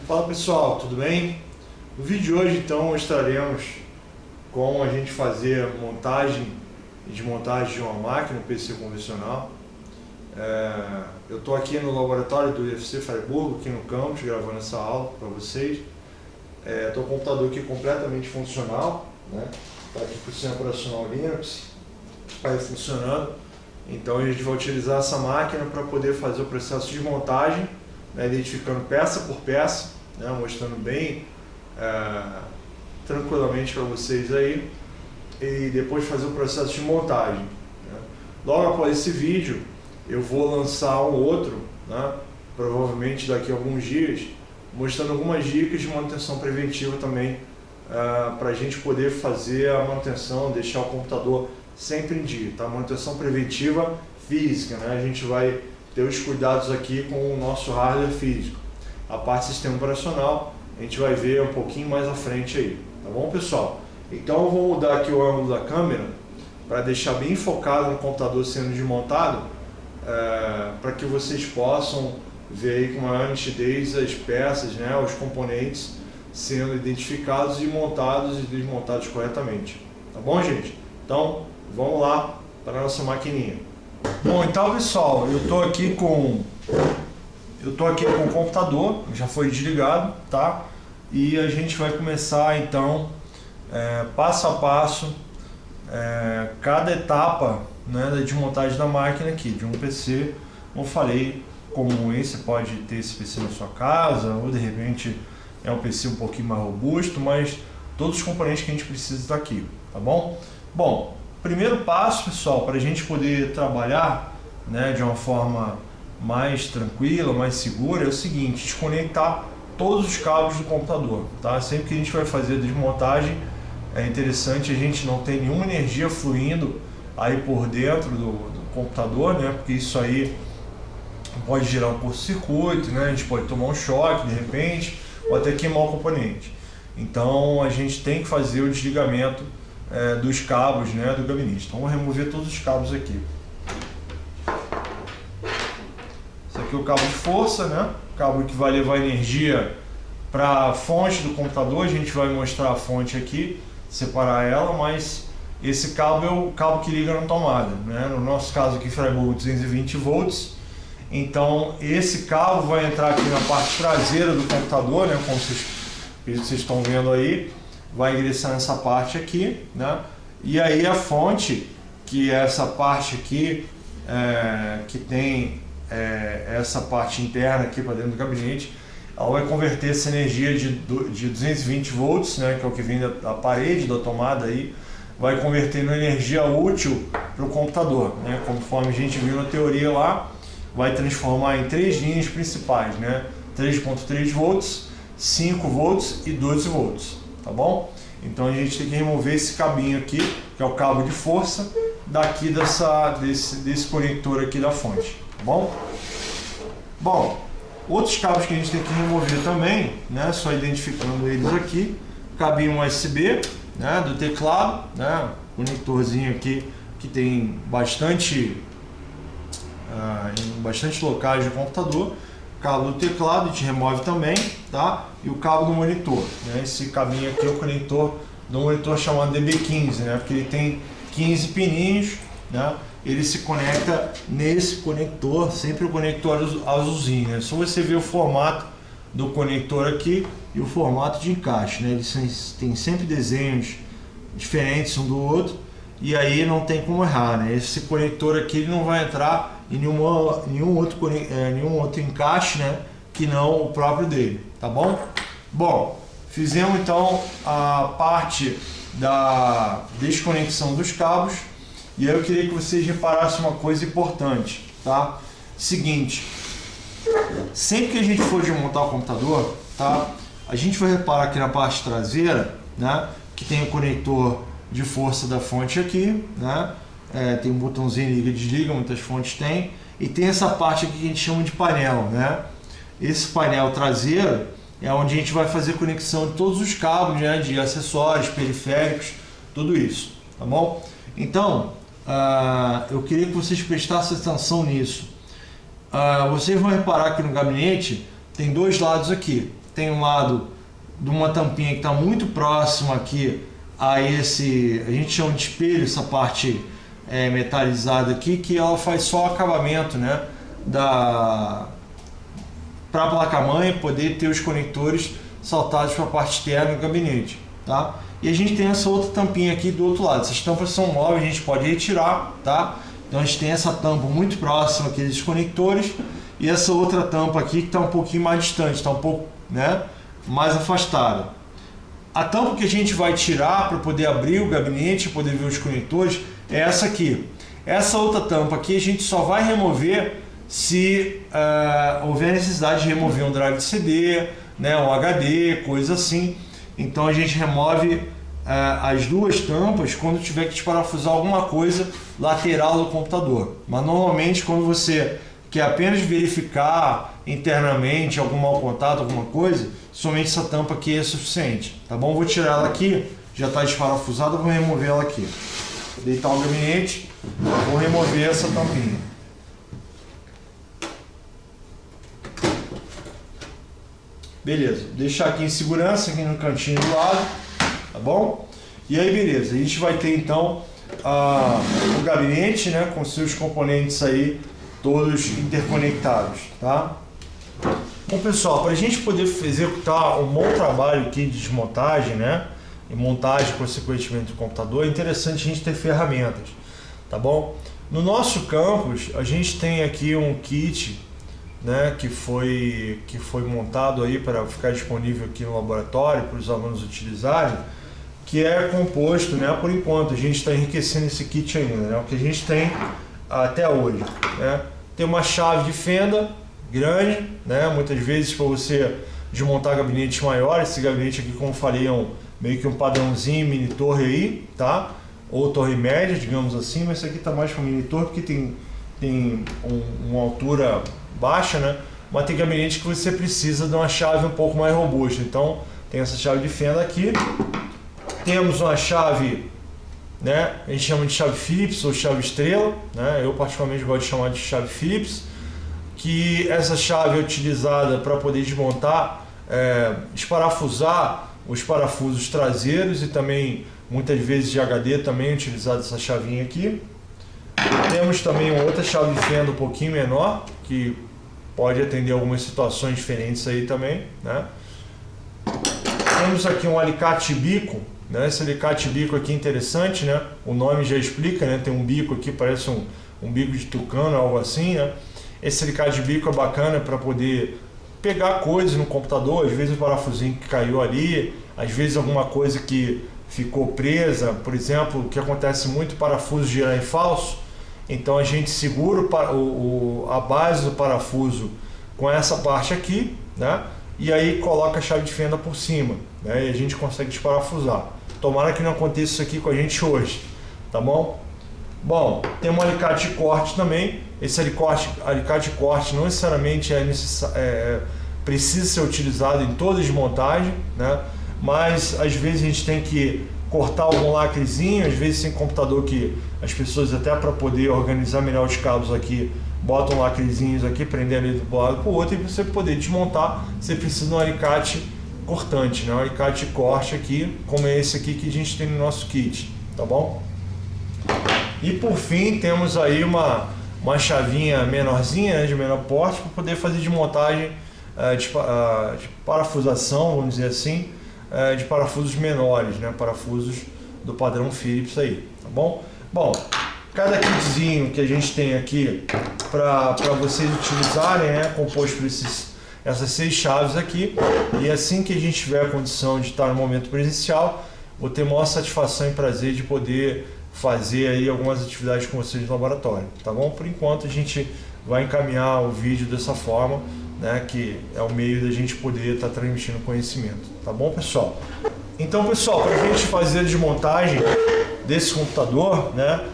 Fala pessoal, tudo bem? No vídeo de hoje então mostraremos como a gente fazer montagem e desmontagem de uma máquina, um PC convencional. Eu estou aqui no laboratório do UFC Freiburg, aqui no campus, gravando essa aula para vocês. Estou com o computador aqui completamente funcional, né? Está aqui com o sistema operacional Linux, aí funcionando. Então a gente vai utilizar essa máquina para poder fazer o processo de montagem, né? Identificando peça por peça, né? Mostrando bem tranquilamente para vocês aí, e depois fazer o processo de montagem, né? Logo após esse vídeo eu vou lançar um outro, né? Provavelmente daqui a alguns dias, mostrando algumas dicas de manutenção preventiva também, para a gente poder fazer a manutenção, deixar o computador sempre em dia, tá? Manutenção preventiva física, né? A gente vai ter os cuidados aqui com o nosso hardware físico. A parte do sistema operacional a gente vai ver um pouquinho mais à frente aí, tá bom, pessoal? Então eu vou mudar aqui o ângulo da câmera para deixar bem focado no computador sendo desmontado, para que vocês possam ver aí com maior nitidez as peças, né, os componentes sendo identificados e montados e desmontados corretamente, tá bom, gente? Então vamos lá para a nossa maquininha. Bom, então pessoal, eu estou aqui com o computador, já foi desligado, tá? E a gente vai começar então passo a passo cada etapa, né, da desmontagem da máquina aqui, de um PC, como eu falei, comum. Você pode ter esse PC na sua casa, ou de repente é um PC um pouquinho mais robusto, mas todos os componentes que a gente precisa estão aqui, tá bom? Bom, primeiro passo, pessoal, para a gente poder trabalhar, né, de uma forma mais tranquila, mais segura, é o seguinte: desconectar todos os cabos do computador, tá? Sempre que a gente vai fazer a desmontagem, é interessante a gente não ter nenhuma energia fluindo aí por dentro do computador, né? Porque isso aí pode gerar um curto-circuito, né? A gente pode tomar um choque de repente, ou até queimar o componente. Então a gente tem que fazer o desligamento dos cabos, né, do gabinete. Então vou remover todos os cabos aqui. Esse aqui é o cabo de força, né? O cabo que vai levar energia para a fonte do computador. A gente vai mostrar a fonte aqui, separar ela, mas esse cabo é o cabo que liga na tomada, né? No nosso caso aqui, Freiburg 220 volts. Então esse cabo vai entrar aqui na parte traseira do computador, né? Como vocês estão vendo aí, vai ingressar nessa parte aqui, né? E aí a fonte, que é essa parte aqui, que tem essa parte interna aqui para dentro do gabinete, ela vai converter essa energia de 220 volts, né, que é o que vem da parede da tomada aí, vai converter em energia útil para o computador, né? Conforme a gente viu na teoria lá, vai transformar em três linhas principais, né? 3.3 volts, 5 volts e 12 volts, tá bom? Então a gente tem que remover esse cabinho aqui, que é o cabo de força, daqui desse conector aqui da fonte, tá bom? Bom, outros cabos que a gente tem que remover também, né? Só identificando eles aqui: cabinho USB, né, do teclado, né? Conectorzinho aqui que tem bastante em bastante locais do computador. Cabo do teclado a gente remove também, tá? E o cabo do monitor, né? Esse cabinho aqui é o conector do monitor chamado DB15, né? Porque ele tem 15 pininhos, né? Ele se conecta nesse conector, sempre o conector azulzinho, né? Só você ver o formato do conector aqui e o formato de encaixe, né? Eles têm sempre desenhos diferentes um do outro, e aí não tem como errar, né? Esse conector aqui ele não vai entrar em nenhum outro encaixe, né, que não o próprio dele, tá bom? Bom, fizemos então a parte da desconexão dos cabos, e aí eu queria que vocês reparassem uma coisa importante, tá? Seguinte: sempre que a gente for desmontar o computador, tá, a gente vai reparar aqui na parte traseira, né, que tem o conector de força da fonte aqui, né? Tem um botãozinho liga e desliga, muitas fontes têm, e tem essa parte aqui que a gente chama de painel, né? Esse painel traseiro é onde a gente vai fazer conexão de todos os cabos, né, de acessórios, periféricos, tudo isso, tá bom? Então eu queria que vocês prestassem atenção nisso. Vocês vão reparar que no gabinete tem dois lados aqui. tem um lado de uma tampinha que está muito próxima aqui a esse, a gente chama de espelho, essa parte metalizada aqui, que ela faz só o acabamento, né, para a placa-mãe poder ter os conectores saltados para a parte externa do gabinete, tá? E a gente tem essa outra tampinha aqui do outro lado. Essas tampas são móveis, a gente pode retirar, tá? Então a gente tem essa tampa muito próxima aqui dos conectores e essa outra tampa aqui que está um pouquinho mais distante, está um pouco, né, mais afastada. A tampa que a gente vai tirar para poder abrir o gabinete, poder ver os conectores, é essa aqui. Essa outra tampa aqui a gente só vai remover se houver necessidade de remover um drive de CD, né, um HD, coisa assim. Então a gente remove as duas tampas quando tiver que desparafusar alguma coisa lateral do computador. Mas normalmente quando você quer apenas verificar internamente algum mau contato, alguma coisa, somente essa tampa aqui é suficiente, tá bom? Vou tirar ela aqui, já está desparafusada, vou remover ela aqui. Vou deitar o gabinete, vou remover essa tampinha. Beleza, vou deixar aqui em segurança, aqui no cantinho do lado, tá bom? E aí beleza, a gente vai ter então o gabinete, né, com seus componentes aí todos interconectados, tá? Bom pessoal, para a gente poder executar um bom trabalho aqui de desmontagem, né, e montagem consequentemente do computador, é interessante a gente ter ferramentas, tá bom? No nosso campus a gente tem aqui um kit, né, que foi montado aí para ficar disponível aqui no laboratório para os alunos utilizarem, que é composto, né, por enquanto a gente está enriquecendo esse kit ainda, né, o que a gente tem até hoje, né? Tem uma chave de fenda grande, né, muitas vezes para você desmontar gabinetes maiores. Esse gabinete aqui, como falei, é meio que um padrãozinho mini torre aí, tá? Ou torre média, digamos assim, mas esse aqui tá mais para mini torre porque tem uma altura baixa, né? Mas tem gabinete que você precisa de uma chave um pouco mais robusta. Então tem essa chave de fenda aqui. Temos uma chave, né, a gente chama de chave Phillips ou chave estrela, né? Eu particularmente gosto de chamar de chave Phillips, que essa chave é utilizada para poder desmontar, desparafusar os parafusos traseiros e também muitas vezes de HD também é utilizada essa chavinha aqui. Temos também uma outra chave de fenda um pouquinho menor, que pode atender algumas situações diferentes aí também, né? Temos aqui um alicate bico, né? Esse alicate bico aqui é interessante, né? O nome já explica, né? Tem um bico aqui, parece um bico de tucano, algo assim, né? Esse alicate bico é bacana para poder pegar coisas no computador, às vezes o parafusinho que caiu ali, às vezes alguma coisa que ficou presa, por exemplo, o que acontece muito, parafuso girar em falso. Então a gente segura a base do parafuso com essa parte aqui, né? E aí coloca a chave de fenda por cima, né? E a gente consegue desparafusar. Tomara que não aconteça isso aqui com a gente hoje, tá bom? Bom, tem um alicate de corte também. Esse alicate de corte não necessariamente precisa ser utilizado em toda desmontagem, né? Mas às vezes a gente tem que cortar algum lacrezinho, às vezes tem computador que as pessoas até para poder organizar melhor os cabos aqui, botam lacrezinhos aqui, prendendo ele do lado para o outro, e para você poder desmontar, você precisa de um alicate cortante, né? Um alicate de corte aqui, como é esse aqui que a gente tem no nosso kit, tá bom? E por fim temos aí uma chavinha menorzinha, né, de menor porte, para poder fazer desmontagem de parafusação, vamos dizer assim, de parafusos menores, né, parafusos do padrão Phillips aí, tá bom? Bom, cada kitzinho que a gente tem aqui para vocês utilizarem, né, composto por essas 6 chaves aqui, e assim que a gente tiver a condição de estar no momento presencial, vou ter maior satisfação e prazer de poder fazer aí algumas atividades com vocês no laboratório, tá bom? Por enquanto a gente vai encaminhar o vídeo dessa forma, né, que é o meio da gente poder estar transmitindo conhecimento, tá bom, pessoal? Então, pessoal, para a gente fazer a desmontagem desse computador, né,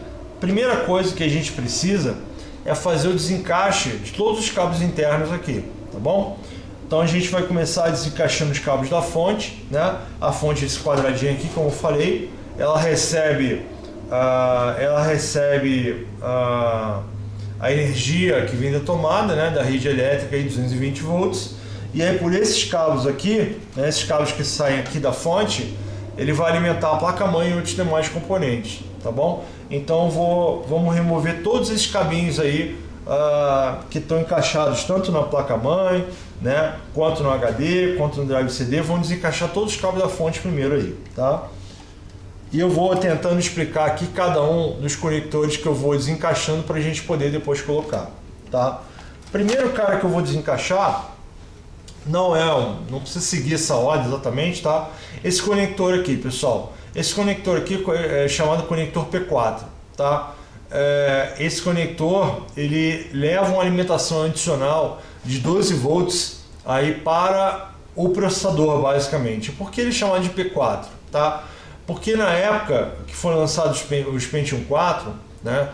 primeira coisa que a gente precisa é fazer o desencaixe de todos os cabos internos aqui, tá bom? Então a gente vai começar desencaixando os cabos da fonte, né? A fonte, esse quadradinho aqui, como eu falei, ela recebe a energia que vem da tomada, né, da rede elétrica, aí, 220 volts, E aí por esses cabos aqui, né, esses cabos que saem aqui da fonte, ele vai alimentar a placa-mãe e outros demais componentes, tá bom? Então vamos remover todos esses cabinhos aí que estão encaixados tanto na placa-mãe, né, quanto no HD, quanto no drive CD. Vamos desencaixar todos os cabos da fonte primeiro aí, tá? E eu vou tentando explicar aqui cada um dos conectores que eu vou desencaixando para a gente poder depois colocar, tá? Primeiro cara que eu vou desencaixar, não precisa seguir essa ordem exatamente, tá? Esse conector aqui, pessoal, esse conector aqui é chamado conector P4, tá? Esse conector, ele leva uma alimentação adicional de 12 volts aí para o processador, basicamente. Por que ele chama de P4, tá? Porque na época que foram lançados os Pentium 4, né,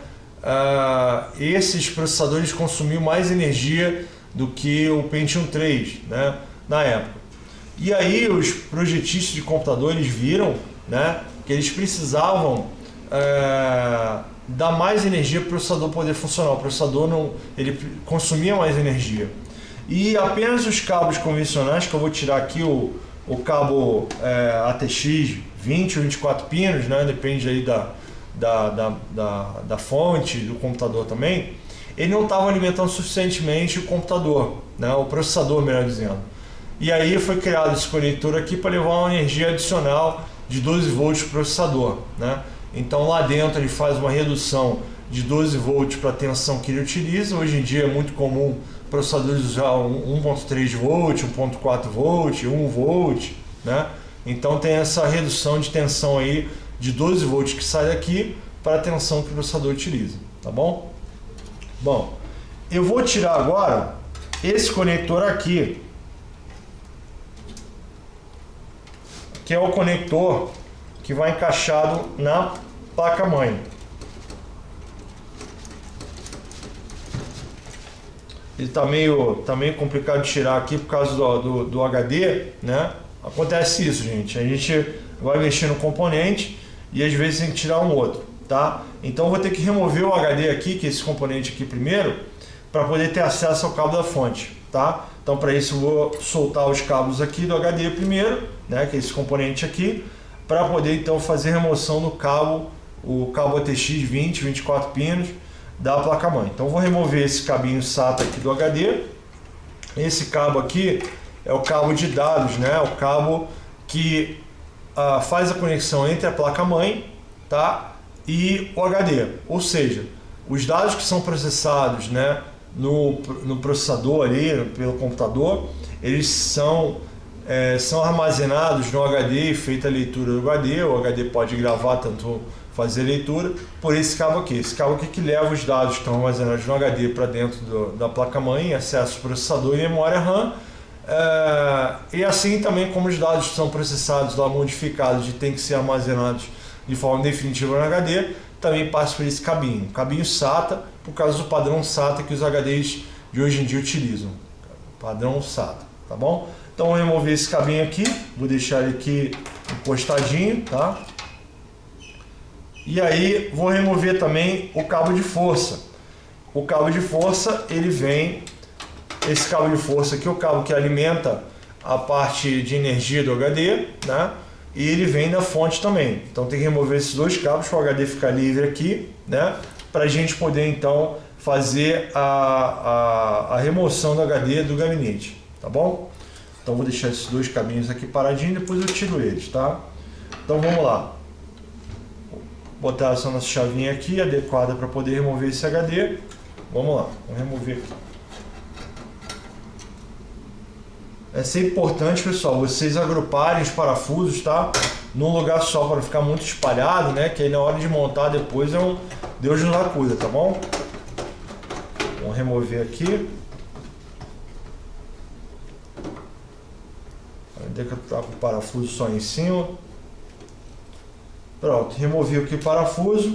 esses processadores consumiam mais energia do que o Pentium 3, né, na época. E aí os projetistas de computadores viram, né, que eles precisavam dar mais energia para o processador poder funcionar. O processador ele consumia mais energia. E apenas os cabos convencionais, que eu vou tirar aqui o cabo ATX 20 ou 24 pinos, né, depende aí da fonte do computador também, ele não estava alimentando suficientemente o computador, né, o processador, melhor dizendo. E aí foi criado esse conector aqui para levar uma energia adicional de 12 volts para o processador, né? Então lá dentro ele faz uma redução de 12 volts para a tensão que ele utiliza. Hoje em dia é muito comum processadores usar 1.3 volts, 1.4 volts, 1 volt, né? Então tem essa redução de tensão aí de 12 volts que sai daqui para a tensão que o processador utiliza, tá bom? Bom, eu vou tirar agora esse conector aqui, que é o conector que vai encaixado na placa-mãe. Ele tá meio complicado de tirar aqui por causa do HD, né? Acontece isso, gente. A gente vai mexer no componente e às vezes tem que tirar um outro, tá? Então eu vou ter que remover o HD aqui, que é esse componente aqui primeiro, para poder ter acesso ao cabo da fonte, tá? Então para isso eu vou soltar os cabos aqui do HD primeiro, né? Que é esse componente aqui, para poder então fazer remoção do cabo, o cabo ATX 20, 24 pinos da placa-mãe. Então vou remover esse cabinho SATA aqui do HD. Esse cabo aqui é o cabo de dados, né? O cabo que faz a conexão entre a placa-mãe, tá? E o HD. Ou seja, os dados que são processados, né, no processador ali, pelo computador, eles são armazenados no HD e feita a leitura do HD. O HD pode gravar, tanto fazer leitura, por esse cabo aqui. Esse cabo aqui que leva os dados que estão armazenados no HD para dentro da placa-mãe, acesso ao processador e memória RAM. E assim também como os dados são processados lá, modificados e tem que ser armazenados de forma definitiva no HD, também passa por esse cabinho SATA, por causa do padrão SATA que os HDs de hoje em dia utilizam, padrão SATA, tá bom? Então vou remover esse cabinho aqui, vou deixar ele aqui encostadinho, tá? E aí vou remover também o cabo de força. O cabo de força, ele vem, esse cabo de força aqui é o cabo que alimenta a parte de energia do HD, né? E ele vem da fonte também. Então tem que remover esses dois cabos para o HD ficar livre aqui, né? Para a gente poder então fazer a remoção do HD do gabinete, tá bom? Então vou deixar esses dois cabinhos aqui paradinhos, depois eu tiro eles, tá? Então vamos lá. Botar essa nossa chavinha aqui adequada para poder remover esse HD. Vamos lá, vamos remover aqui. É sempre importante, pessoal, vocês agruparem os parafusos, tá? Num lugar só, para ficar muito espalhado, né? Que aí na hora de montar depois é um Deus nos acuda, tá bom? Vamos remover aqui. Ainda que eu tá com o parafuso só em cima. Pronto, removi aqui o parafuso,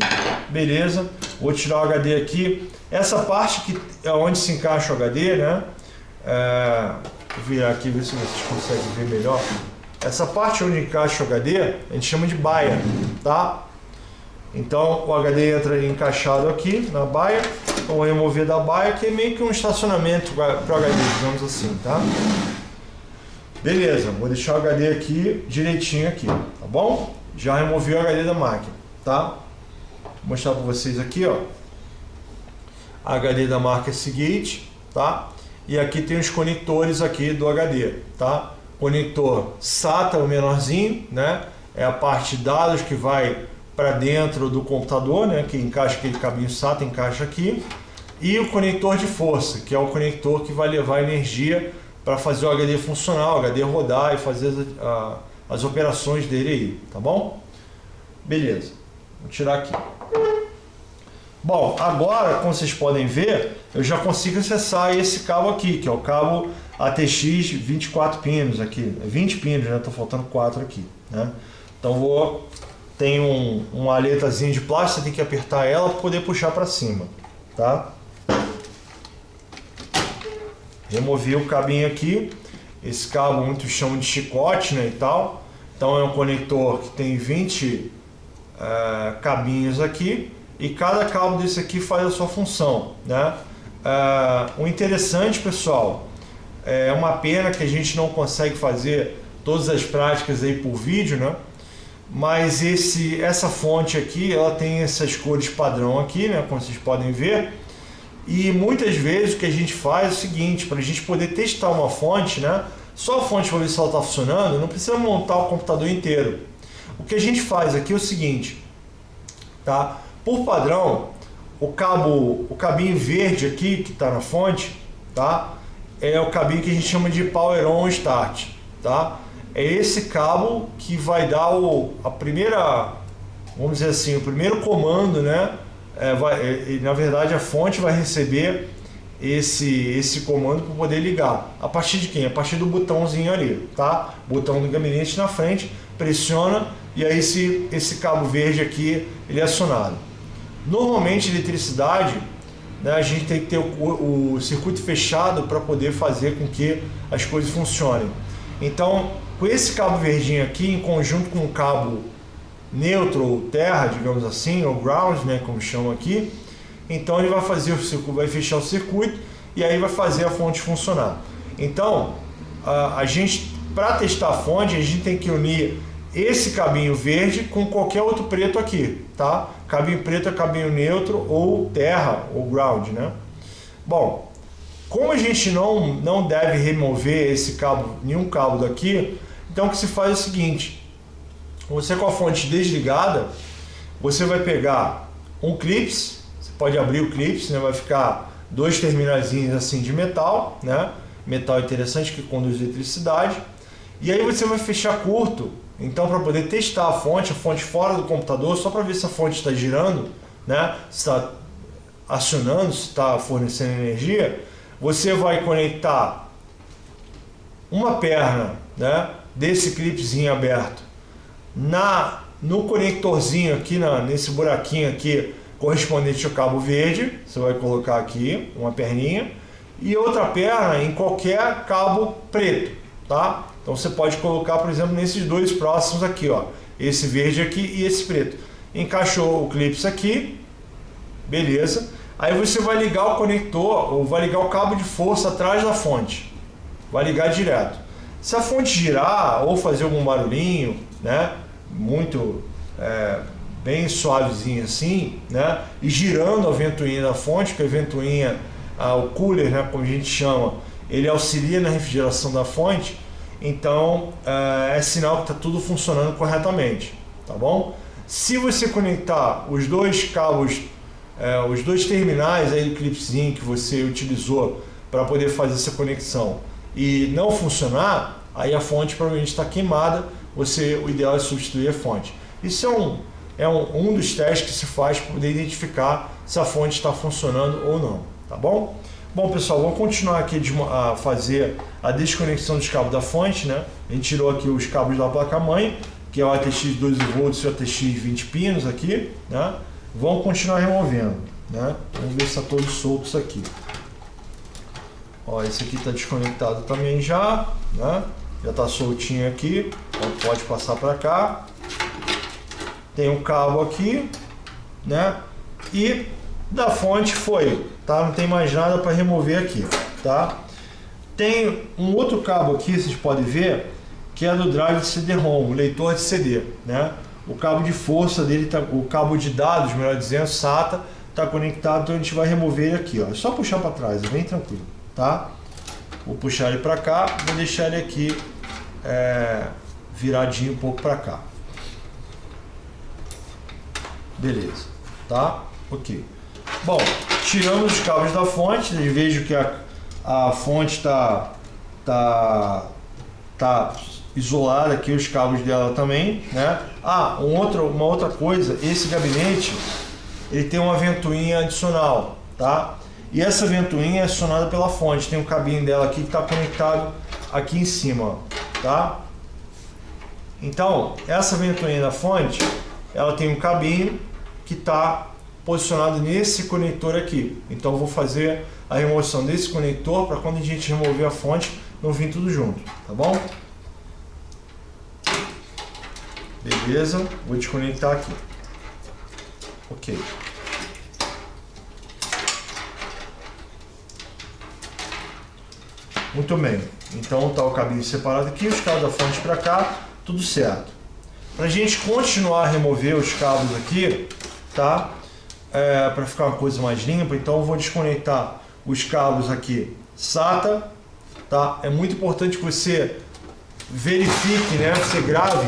beleza. Vou tirar o HD aqui. Essa parte que é onde se encaixa o HD, né? Vou virar aqui, ver se vocês conseguem ver melhor. Essa parte onde encaixa o HD, a gente chama de baia, tá? Então o HD entra encaixado aqui na baia. Vou remover da baia, que é meio que um estacionamento para o HD, digamos assim, tá? Beleza, vou deixar o HD aqui direitinho aqui, tá bom? Já removi o HD da máquina, tá? Vou mostrar para vocês aqui, ó. HD da marca Seagate, tá? E aqui tem os conectores aqui do HD, tá? Conector SATA, o menorzinho, né? É a parte de dados que vai para dentro do computador, né? Que encaixa aquele cabinho SATA, encaixa aqui. E o conector de força, que é o conector que vai levar energia para fazer o HD funcionar, o HD rodar e fazer as operações dele aí, tá bom? Beleza, vou tirar aqui. Bom, agora, como vocês podem ver, eu já consigo acessar esse cabo aqui, que é o cabo ATX 24 pinos aqui, 20 pinos, né? Tô faltando 4 aqui, né? Então tem uma aletazinha de plástico, você tem que apertar ela para poder puxar para cima, tá? Removi o cabinho aqui, esse cabo muitos chamam de chicote, né, e tal. Então é um conector que tem 20 cabinhos aqui, e cada cabo desse aqui faz a sua função, né? O interessante, pessoal, é uma pena que a gente não consegue fazer todas as práticas aí por vídeo, né? Mas essa fonte aqui, ela tem essas cores padrão aqui, né, como vocês podem ver. E muitas vezes o que a gente faz é o seguinte, para a gente poder testar uma fonte, né? Só a fonte para ver se ela está funcionando, não precisa montar o computador inteiro. O que a gente faz aqui é o seguinte, tá? Por padrão, o cabinho verde aqui que está na fonte, tá? É o cabinho que a gente chama de Power On Start, tá? É esse cabo que vai dar vamos dizer assim, o primeiro comando, né? Na verdade a fonte vai receber esse comando para poder ligar. A partir de quem? A partir do botãozinho ali, tá? Botão do gabinete na frente, pressiona e aí esse cabo verde aqui ele é acionado. Normalmente eletricidade, né, a gente tem que ter o circuito fechado para poder fazer com que as coisas funcionem. Então, com esse cabo verdinho aqui, em conjunto com o cabo neutro ou terra, digamos assim, ou ground, né, como chamam aqui, então ele vai fazer o circuito, vai fechar o circuito e aí vai fazer a fonte funcionar. Então, a gente, para testar a fonte, a gente tem que unir esse cabinho verde com qualquer outro preto aqui, tá? Cabinho preto é cabinho neutro ou terra ou ground, né? Bom, como a gente não deve remover nenhum cabo daqui, então o que se faz é o seguinte: você com a fonte desligada, você vai pegar um clips, você pode abrir o clips, né? Vai ficar 2 terminaizinhos assim de metal, né? Metal interessante que conduz eletricidade. E aí você vai fechar curto, então para poder testar a fonte fora do computador, só para ver se a fonte está girando, né? Se está acionando, se está fornecendo energia, você vai conectar uma perna, né, desse clipezinho aberto no conectorzinho aqui, nesse buraquinho aqui correspondente ao cabo verde. Você vai colocar aqui uma perninha e outra perna em qualquer cabo preto, tá? Então você pode colocar, por exemplo, nesses 2 próximos aqui, ó, esse verde aqui e esse preto. Encaixou o clips aqui, beleza? Aí você vai ligar o conector, ou vai ligar o cabo de força atrás da fonte, vai ligar direto. Se a fonte girar ou fazer algum barulhinho, né, muito bem suavezinho assim, né, e girando a ventoinha da fonte, que a ventoinha, o cooler, né, como a gente chama, ele auxilia na refrigeração da fonte, então é sinal que está tudo funcionando corretamente, tá bom? Se você conectar os 2 cabos, os 2 terminais aí do clipezinho que você utilizou para poder fazer essa conexão e não funcionar, aí a fonte provavelmente está queimada, o ideal é substituir a fonte. Isso é um dos testes que se faz para poder identificar se a fonte está funcionando ou não, tá bom? Bom, pessoal, vamos continuar aqui a fazer a desconexão dos cabos da fonte, né? A gente tirou aqui os cabos da placa-mãe, que é o ATX 12 volts e o ATX 20 pinos aqui, né? Vamos continuar removendo, né? Vamos ver se está todo solto isso aqui. Ó, esse aqui está desconectado também já, né? Já está soltinho aqui, então pode passar para cá. Tem um cabo aqui, né? E da fonte foi, tá? Não tem mais nada para remover aqui, tá? Tem um outro cabo aqui, vocês podem ver, que é do drive de CD-ROM, o leitor de CD, né? O cabo de força dele, o cabo de dados, melhor dizendo, SATA, está conectado, então a gente vai remover ele aqui, ó. É só puxar para trás, é bem tranquilo, tá? Vou puxar ele para cá, vou deixar ele aqui viradinho um pouco para cá. Beleza, tá? Ok. Bom, tiramos os cabos da fonte, vejo que a fonte tá isolada aqui, os cabos dela também, né? Ah, uma outra coisa, esse gabinete ele tem uma ventoinha adicional, tá? E essa ventoinha é acionada pela fonte, tem um cabinho dela aqui que está conectado aqui em cima, ó, tá? Então, essa ventoinha da fonte, ela tem um cabinho que está posicionado nesse conector aqui. Então, eu vou fazer a remoção desse conector para quando a gente remover a fonte, não vir tudo junto, tá bom? Beleza, vou desconectar aqui. Ok. Muito bem, então tá o cabinho separado aqui, os cabos da fonte para cá, tudo certo. Para a gente continuar a remover os cabos aqui, tá? Para ficar uma coisa mais limpa, então eu vou desconectar os cabos aqui SATA, tá? É muito importante que você verifique, né? Você grave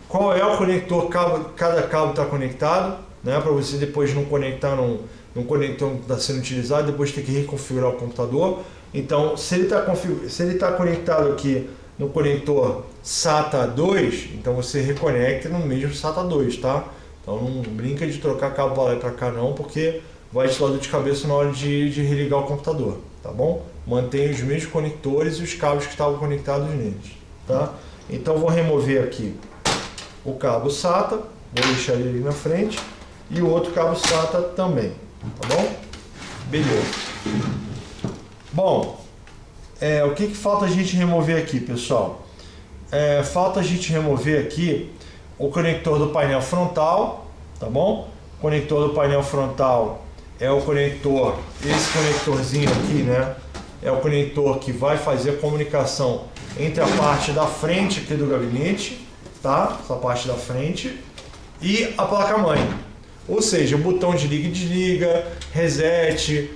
qual é o conector, cada cabo está conectado, né? Para você depois não conectar num conector que está sendo utilizado, depois ter que reconfigurar o computador. Então, se ele tá conectado aqui no conector SATA 2, então você reconecta no mesmo SATA 2, tá? Então não brinca de trocar cabo para lá e para cá não, porque vai te dar dor de cabeça na hora de religar o computador, tá bom? Mantenha os mesmos conectores e os cabos que estavam conectados neles, tá? Então vou remover aqui o cabo SATA, vou deixar ele ali na frente, e o outro cabo SATA também, tá bom? Beleza. Bom, o que falta a gente remover aqui, pessoal? Falta a gente remover aqui o conector do painel frontal, tá bom? O conector do painel frontal é o conector, esse conectorzinho aqui, né? É o conector que vai fazer a comunicação entre a parte da frente aqui do gabinete, tá? Essa parte da frente e a placa-mãe. Ou seja, o botão de liga e desliga, reset,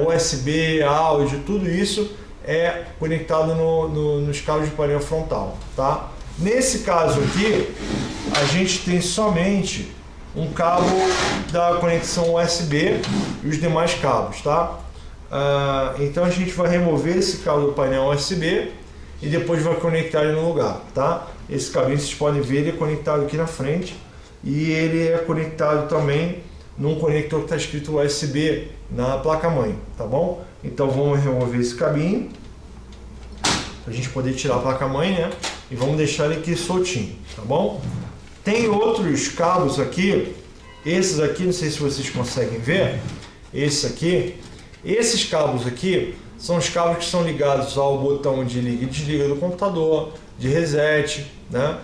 USB, áudio, tudo isso é conectado nos cabos de painel frontal, tá? Nesse caso aqui, a gente tem somente um cabo da conexão USB e os demais cabos, tá? Então a gente vai remover esse cabo do painel USB e depois vai conectar ele no lugar, tá? Esse cabinho, vocês podem ver, ele é conectado aqui na frente e ele é conectado também num conector que está escrito USB na placa-mãe, tá bom? Então vamos remover esse cabinho para a gente poder tirar a placa-mãe, né? E vamos deixar ele aqui soltinho, tá bom? Tem outros cabos aqui, esses aqui, não sei se vocês conseguem ver, esses cabos aqui são os cabos que são ligados ao botão de liga e desliga do computador, de reset, né?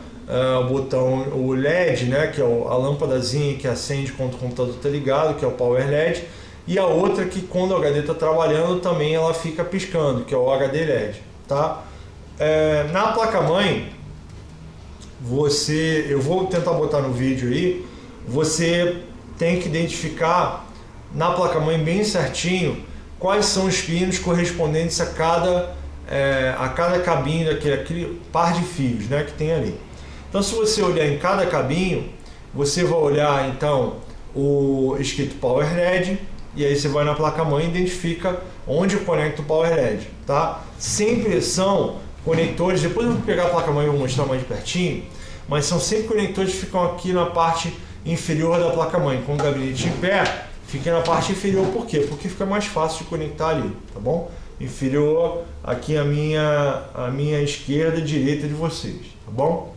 O LED, né, que é a lâmpadazinha que acende quando o computador está ligado, que é o Power LED, e a outra que quando o HD está trabalhando também ela fica piscando, que é o HD LED, tá? Na placa-mãe, eu vou tentar botar no vídeo aí, você tem que identificar na placa-mãe bem certinho quais são os pinos correspondentes a cada cabinho daquele par de fios, né, que tem ali. Então, se você olhar em cada cabinho, você vai olhar então o escrito Power LED e aí você vai na placa-mãe e identifica onde conecta o Power LED, tá? Sempre são conectores, depois eu vou pegar a placa-mãe e vou mostrar mais de pertinho, mas são sempre conectores que ficam aqui na parte inferior da placa-mãe. Com o gabinete em pé, fica na parte inferior, por quê? Porque fica mais fácil de conectar ali, tá bom? Inferior, aqui a minha esquerda e direita de vocês, tá bom?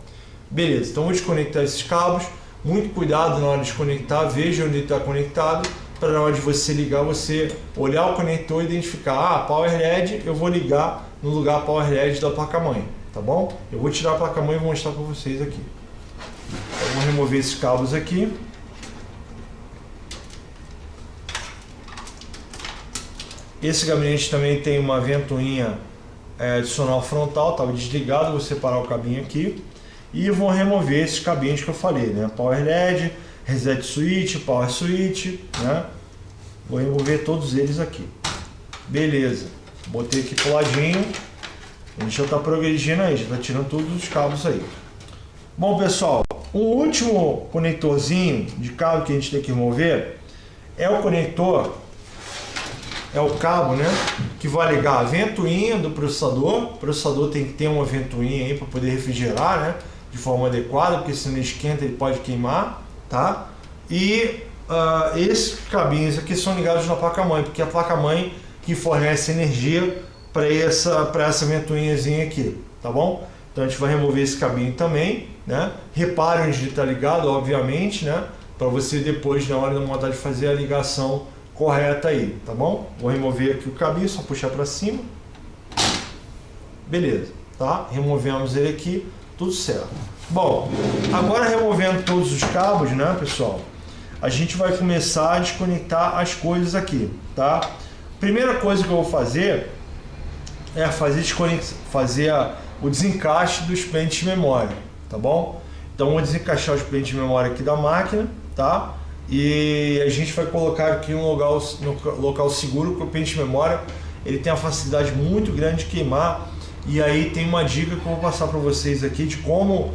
Beleza, então vou desconectar esses cabos, muito cuidado na hora de desconectar, veja onde está conectado, para na hora de você ligar, você olhar o conector e identificar, Power LED, eu vou ligar no lugar Power LED da placa-mãe, tá bom? Eu vou tirar a placa-mãe e vou mostrar para vocês aqui. Eu vou remover esses cabos aqui. Esse gabinete também tem uma ventoinha adicional frontal, estava desligado, vou separar o cabinho aqui e vou remover esses cabinhos que eu falei, né? Power LED, Reset Switch, Power Switch, né? Vou remover todos eles aqui. Beleza, botei aqui pro ladinho, a gente já está progredindo aí, já está tirando todos os cabos aí. Bom pessoal, o último conectorzinho de cabo que a gente tem que remover é o conector, é o cabo, né, que vai ligar a ventoinha do processador. O processador tem que ter uma ventoinha aí para poder refrigerar, né, de forma adequada, porque se não esquenta ele pode queimar, tá? E esses cabinhos aqui são ligados na placa-mãe, porque é a placa-mãe que fornece energia para essa ventoinhazinha aqui, tá bom? Então a gente vai remover esse cabinho também, né? Repare onde ele está ligado, obviamente, né? Para você depois, na hora da montagem, fazer a ligação correta aí, tá bom? Vou remover aqui o cabinho, só puxar para cima. Beleza, tá? Removemos ele aqui, tudo certo. Bom, agora removendo todos os cabos, né, pessoal? A gente vai começar a desconectar as coisas aqui, tá? Primeira coisa que eu vou fazer é fazer o desencaixe dos pentes de memória, tá bom? Então vou desencaixar os pentes de memória aqui da máquina, tá? E a gente vai colocar aqui no local seguro, porque o pente de memória ele tem a facilidade muito grande de queimar. E aí tem uma dica que eu vou passar para vocês aqui de como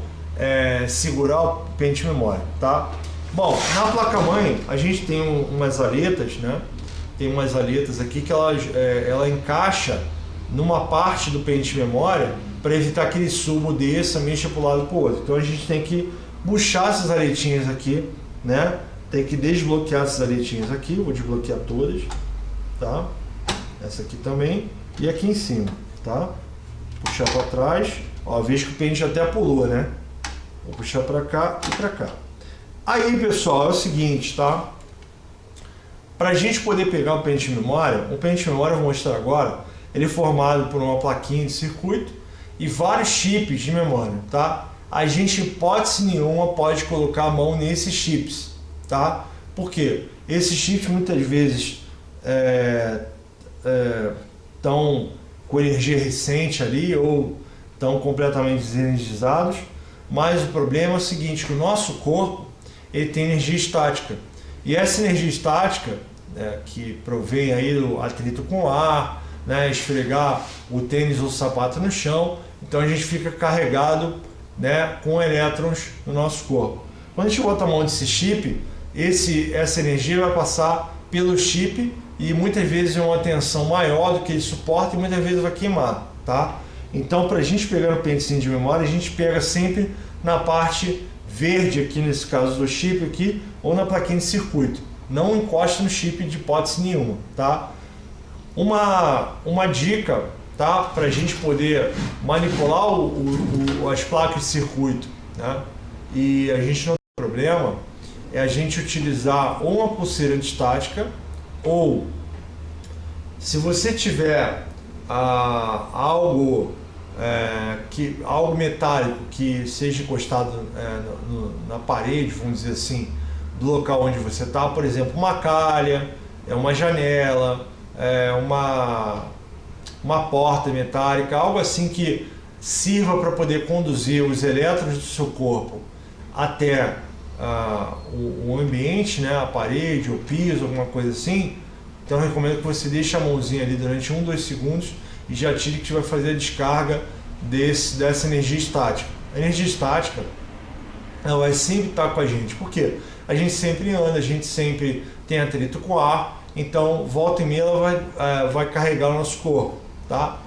segurar o pente de memória, tá? Bom, na placa-mãe a gente tem umas aletas, né? Tem umas aletas aqui que ela encaixa numa parte do pente de memória para evitar que ele suba, desça, mexa para o lado para o outro. Então a gente tem que puxar essas aletinhas aqui, né? Tem que desbloquear essas aletinhas aqui, vou desbloquear todas, tá? Essa aqui também e aqui em cima, tá? Puxar para trás, ó, vejo que o pente até pulou, né? Vou puxar para cá e para cá. Aí, pessoal, é o seguinte, tá? Para a gente poder pegar o pente de memória, o pente de memória eu vou mostrar agora, ele é formado por uma plaquinha de circuito e vários chips de memória, tá? A gente, hipótese nenhuma, pode colocar a mão nesses chips, tá? Por quê? Esses chips muitas vezes estão com energia recente ali ou estão completamente desenergizados, mas o problema é o seguinte, que o nosso corpo ele tem energia estática e essa energia estática que provém aí do atrito com o ar, né, esfregar o tênis ou o sapato no chão, então a gente fica carregado, né, com elétrons no nosso corpo. Quando a gente bota a mão nesse chip, essa energia vai passar pelo chip e muitas vezes é uma tensão maior do que ele suporta e muitas vezes vai queimar, tá? Então, para a gente pegar no pentezinho de memória, a gente pega sempre na parte verde aqui, nesse caso do chip aqui, ou na plaquinha de circuito. Não encosta no chip de hipótese nenhuma, tá? Uma dica, tá? Para a gente poder manipular as placas de circuito, né? E a gente não tem problema, é a gente utilizar ou uma pulseira antistática ou, se você tiver algo metálico que seja encostado na parede, vamos dizer assim, do local onde você está, por exemplo, uma calha, uma janela, uma porta metálica, algo assim que sirva para poder conduzir os elétrons do seu corpo até o ambiente, né, a parede, o piso, alguma coisa assim. Então eu recomendo que você deixe a mãozinha ali durante 1, 2 segundos e já tire, que vai fazer a descarga dessa energia estática. A energia estática ela vai sempre estar com a gente, porque a gente sempre anda, a gente sempre tem atrito com o ar, então volta e meia ela vai carregar o nosso corpo, tá?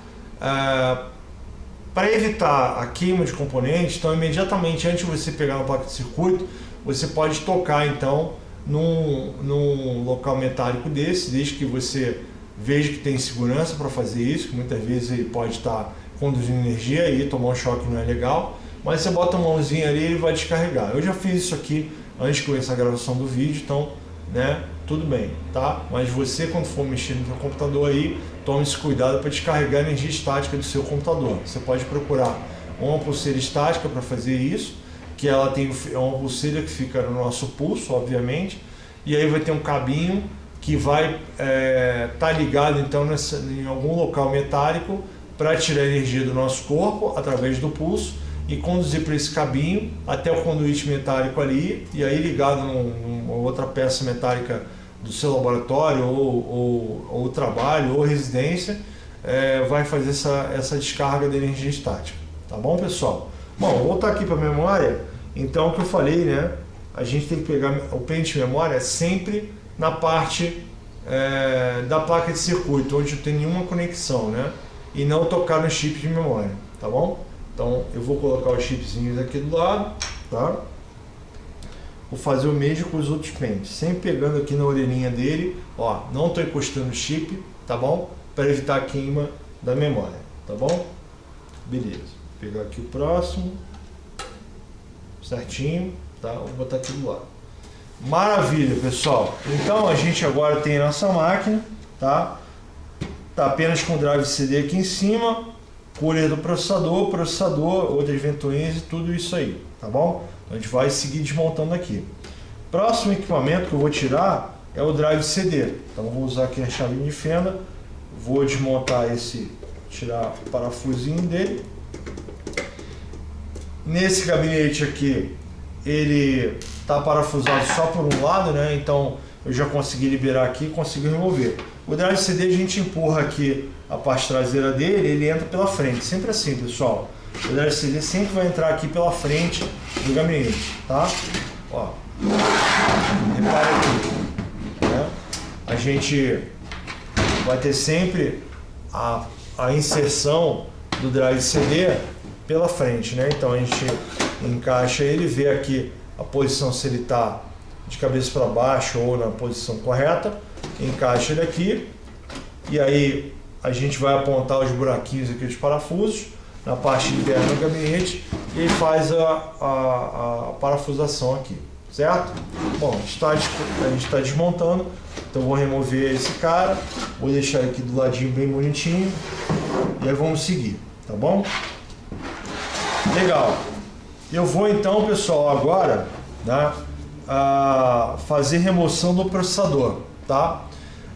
Para evitar a queima de componentes, então imediatamente antes de você pegar uma placa de circuito, você pode tocar então num local metálico desse, desde que você veja que tem segurança para fazer isso, que muitas vezes ele pode estar conduzindo energia e tomar um choque não é legal, mas você bota a mãozinha ali e ele vai descarregar. Eu já fiz isso aqui antes de começar a gravação do vídeo, então, né, tudo bem, tá? Mas você, quando for mexer no seu computador aí, tome esse cuidado para descarregar a energia estática do seu computador. Você pode procurar uma pulseira estática para fazer isso, que ela é uma pulseira que fica no nosso pulso, obviamente, e aí vai ter um cabinho que vai estar ligado então em algum local metálico para tirar a energia do nosso corpo através do pulso e conduzir para esse cabinho até o conduíte metálico ali, e aí ligado numa outra peça metálica do seu laboratório ou trabalho ou residência, vai fazer essa descarga de energia estática. Tá bom, pessoal? Bom, vou voltar aqui para a memória. Então, o que eu falei, né? A gente tem que pegar o pente de memória sempre na parte da placa de circuito, onde não tem nenhuma conexão, né? E não tocar no chip de memória, tá bom? Então, eu vou colocar os chipzinhos aqui do lado, tá? Vou fazer o mesmo com os outros pentes, sempre pegando aqui na orelhinha dele, ó, não estou encostando o chip, tá bom? Para evitar a queima da memória, tá bom? Beleza, vou pegar aqui o próximo, certinho, tá? Vou botar aqui do lado. Maravilha, pessoal. Então a gente agora tem a nossa máquina, tá? Tá apenas com o drive CD aqui em cima, cooler do processador, outras ventoinhas e tudo isso aí, tá bom? Então a gente vai seguir desmontando aqui. Próximo equipamento que eu vou tirar é o drive CD. Então vou usar aqui a chave de fenda, vou desmontar tirar o parafusinho dele. Nesse gabinete aqui, ele está parafusado só por um lado, né? Então eu já consegui liberar aqui e consegui remover. O drive CD a gente empurra aqui a parte traseira dele, ele entra pela frente, sempre assim, pessoal. O drive CD sempre vai entrar aqui pela frente do gabinete, tá? Ó, repare aqui, né? A gente vai ter sempre a inserção do drive CD pela frente, né? Então a gente encaixa ele, vê aqui a posição, se ele está de cabeça para baixo ou na posição correta, encaixa ele aqui e aí a gente vai apontar os buraquinhos aqui dos parafusos na parte interna do gabinete e ele faz a parafusação aqui, certo? Bom, a gente está desmontando, então vou remover esse cara, vou deixar ele aqui do ladinho bem bonitinho e aí vamos seguir, tá bom? Legal. Eu vou então, pessoal, agora, né, fazer remoção do processador, tá?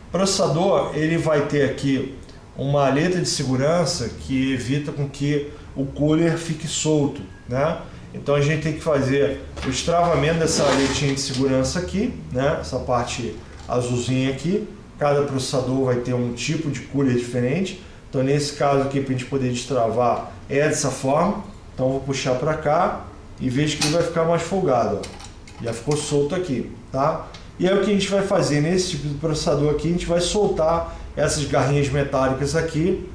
O processador, ele vai ter aqui uma aleta de segurança que evita com que o cooler fique solto, né? Então a gente tem que fazer o destravamento dessa aletinha de segurança aqui, né? Essa parte azulzinha aqui. Cada processador vai ter um tipo de cooler diferente. Então nesse caso aqui, para a gente poder destravar, é dessa forma. Então vou puxar para cá e vejo que ele vai ficar mais folgado, ó. Já ficou solto aqui, tá? E aí o que a gente vai fazer nesse tipo de processador aqui, a gente vai soltar essas garrinhas metálicas aqui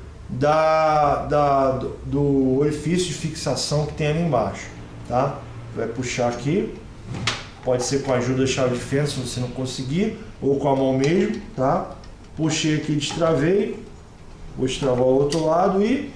do orifício de fixação que tem ali embaixo, tá? Vai puxar aqui, pode ser com a ajuda da chave de fenda se você não conseguir, ou com a mão mesmo, tá? Puxei aqui, destravei, vou destravar o outro lado e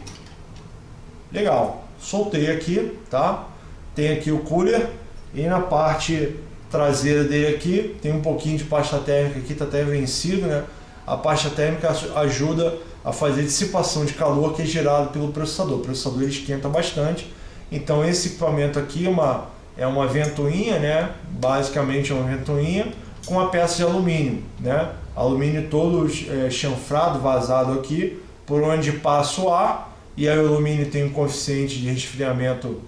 legal, soltei aqui, tá? Tem aqui o cooler e na parte traseira dele aqui tem um pouquinho de pasta térmica aqui, tá até vencido, né? A pasta térmica ajuda a fazer dissipação de calor que é gerado pelo processador. O processador ele esquenta bastante, então esse equipamento aqui é uma ventoinha, né? Basicamente é uma ventoinha com uma peça de alumínio, né? Alumínio todo chanfrado, vazado aqui, por onde passa o ar, e aí o alumínio tem um coeficiente de resfriamento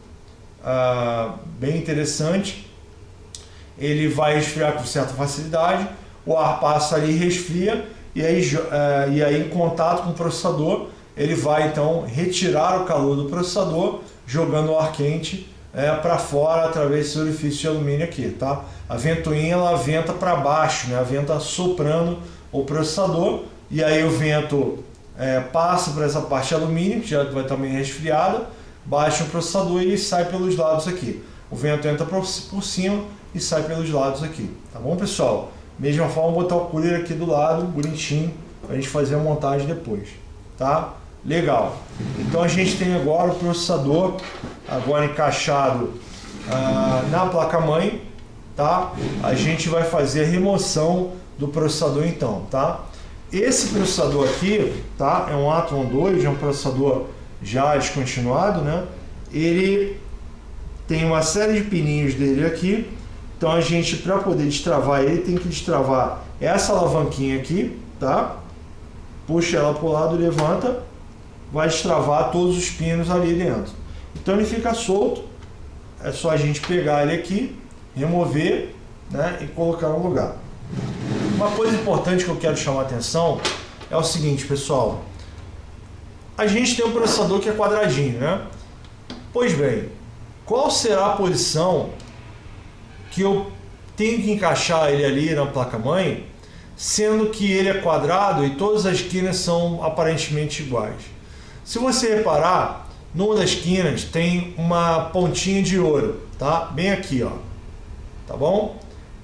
bem interessante. Ele vai resfriar com certa facilidade, o ar passa ali e resfria, e aí em contato com o processador, ele vai então retirar o calor do processador, jogando o ar quente para fora através desse orifício de alumínio aqui, tá? A ventoinha ela venta para baixo, né? A venta soprando o processador, e aí o vento passa por essa parte de alumínio, que já vai estar bem resfriada, baixa o processador e sai pelos lados aqui. O vento entra por cima e sai pelos lados aqui, tá bom, pessoal? Mesma forma, vou botar o cooler aqui do lado, bonitinho, para a gente fazer a montagem depois, tá? Legal. Então a gente tem agora o processador agora encaixado na placa-mãe, tá? A gente vai fazer a remoção do processador então, tá? Esse processador aqui, tá? É um Athlon 2, é um processador já descontinuado, né? Ele tem uma série de pininhos dele aqui. Então a gente, para poder destravar ele, tem que destravar essa alavanquinha aqui, tá? Puxa ela para o lado, levanta vai destravar todos os pinos ali dentro. Então ele fica solto, é só a gente pegar ele aqui, remover, né, e colocar no lugar. Uma coisa importante que eu quero chamar a atenção é o seguinte, pessoal. A gente tem um processador que é quadradinho, né? Pois bem, qual será a posição que eu tenho que encaixar ele ali na placa-mãe, sendo que ele é quadrado e todas as quinas são aparentemente iguais? Se você reparar, numa das quinas tem uma pontinha de ouro, tá? Bem aqui, ó. Tá bom?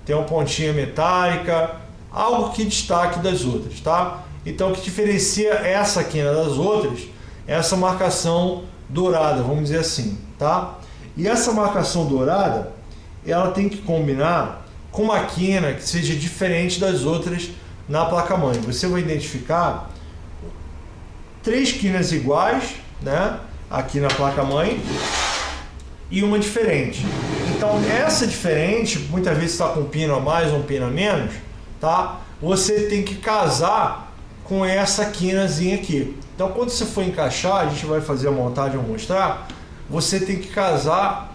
Tem uma pontinha metálica, algo que destaque das outras, tá? Então, o que diferencia essa quina das outras é essa marcação dourada, vamos dizer assim, tá? E essa marcação dourada, ela tem que combinar com uma quina que seja diferente das outras na placa-mãe. Você vai identificar 3 quinas iguais, né? Aqui na placa-mãe e uma diferente. Então, essa diferente, muitas vezes está com um pino a mais ou um pino a menos, tá? Você tem que casar com essa quinazinha aqui. Então, quando você for encaixar, a gente vai fazer a montagem, vou mostrar, você tem que casar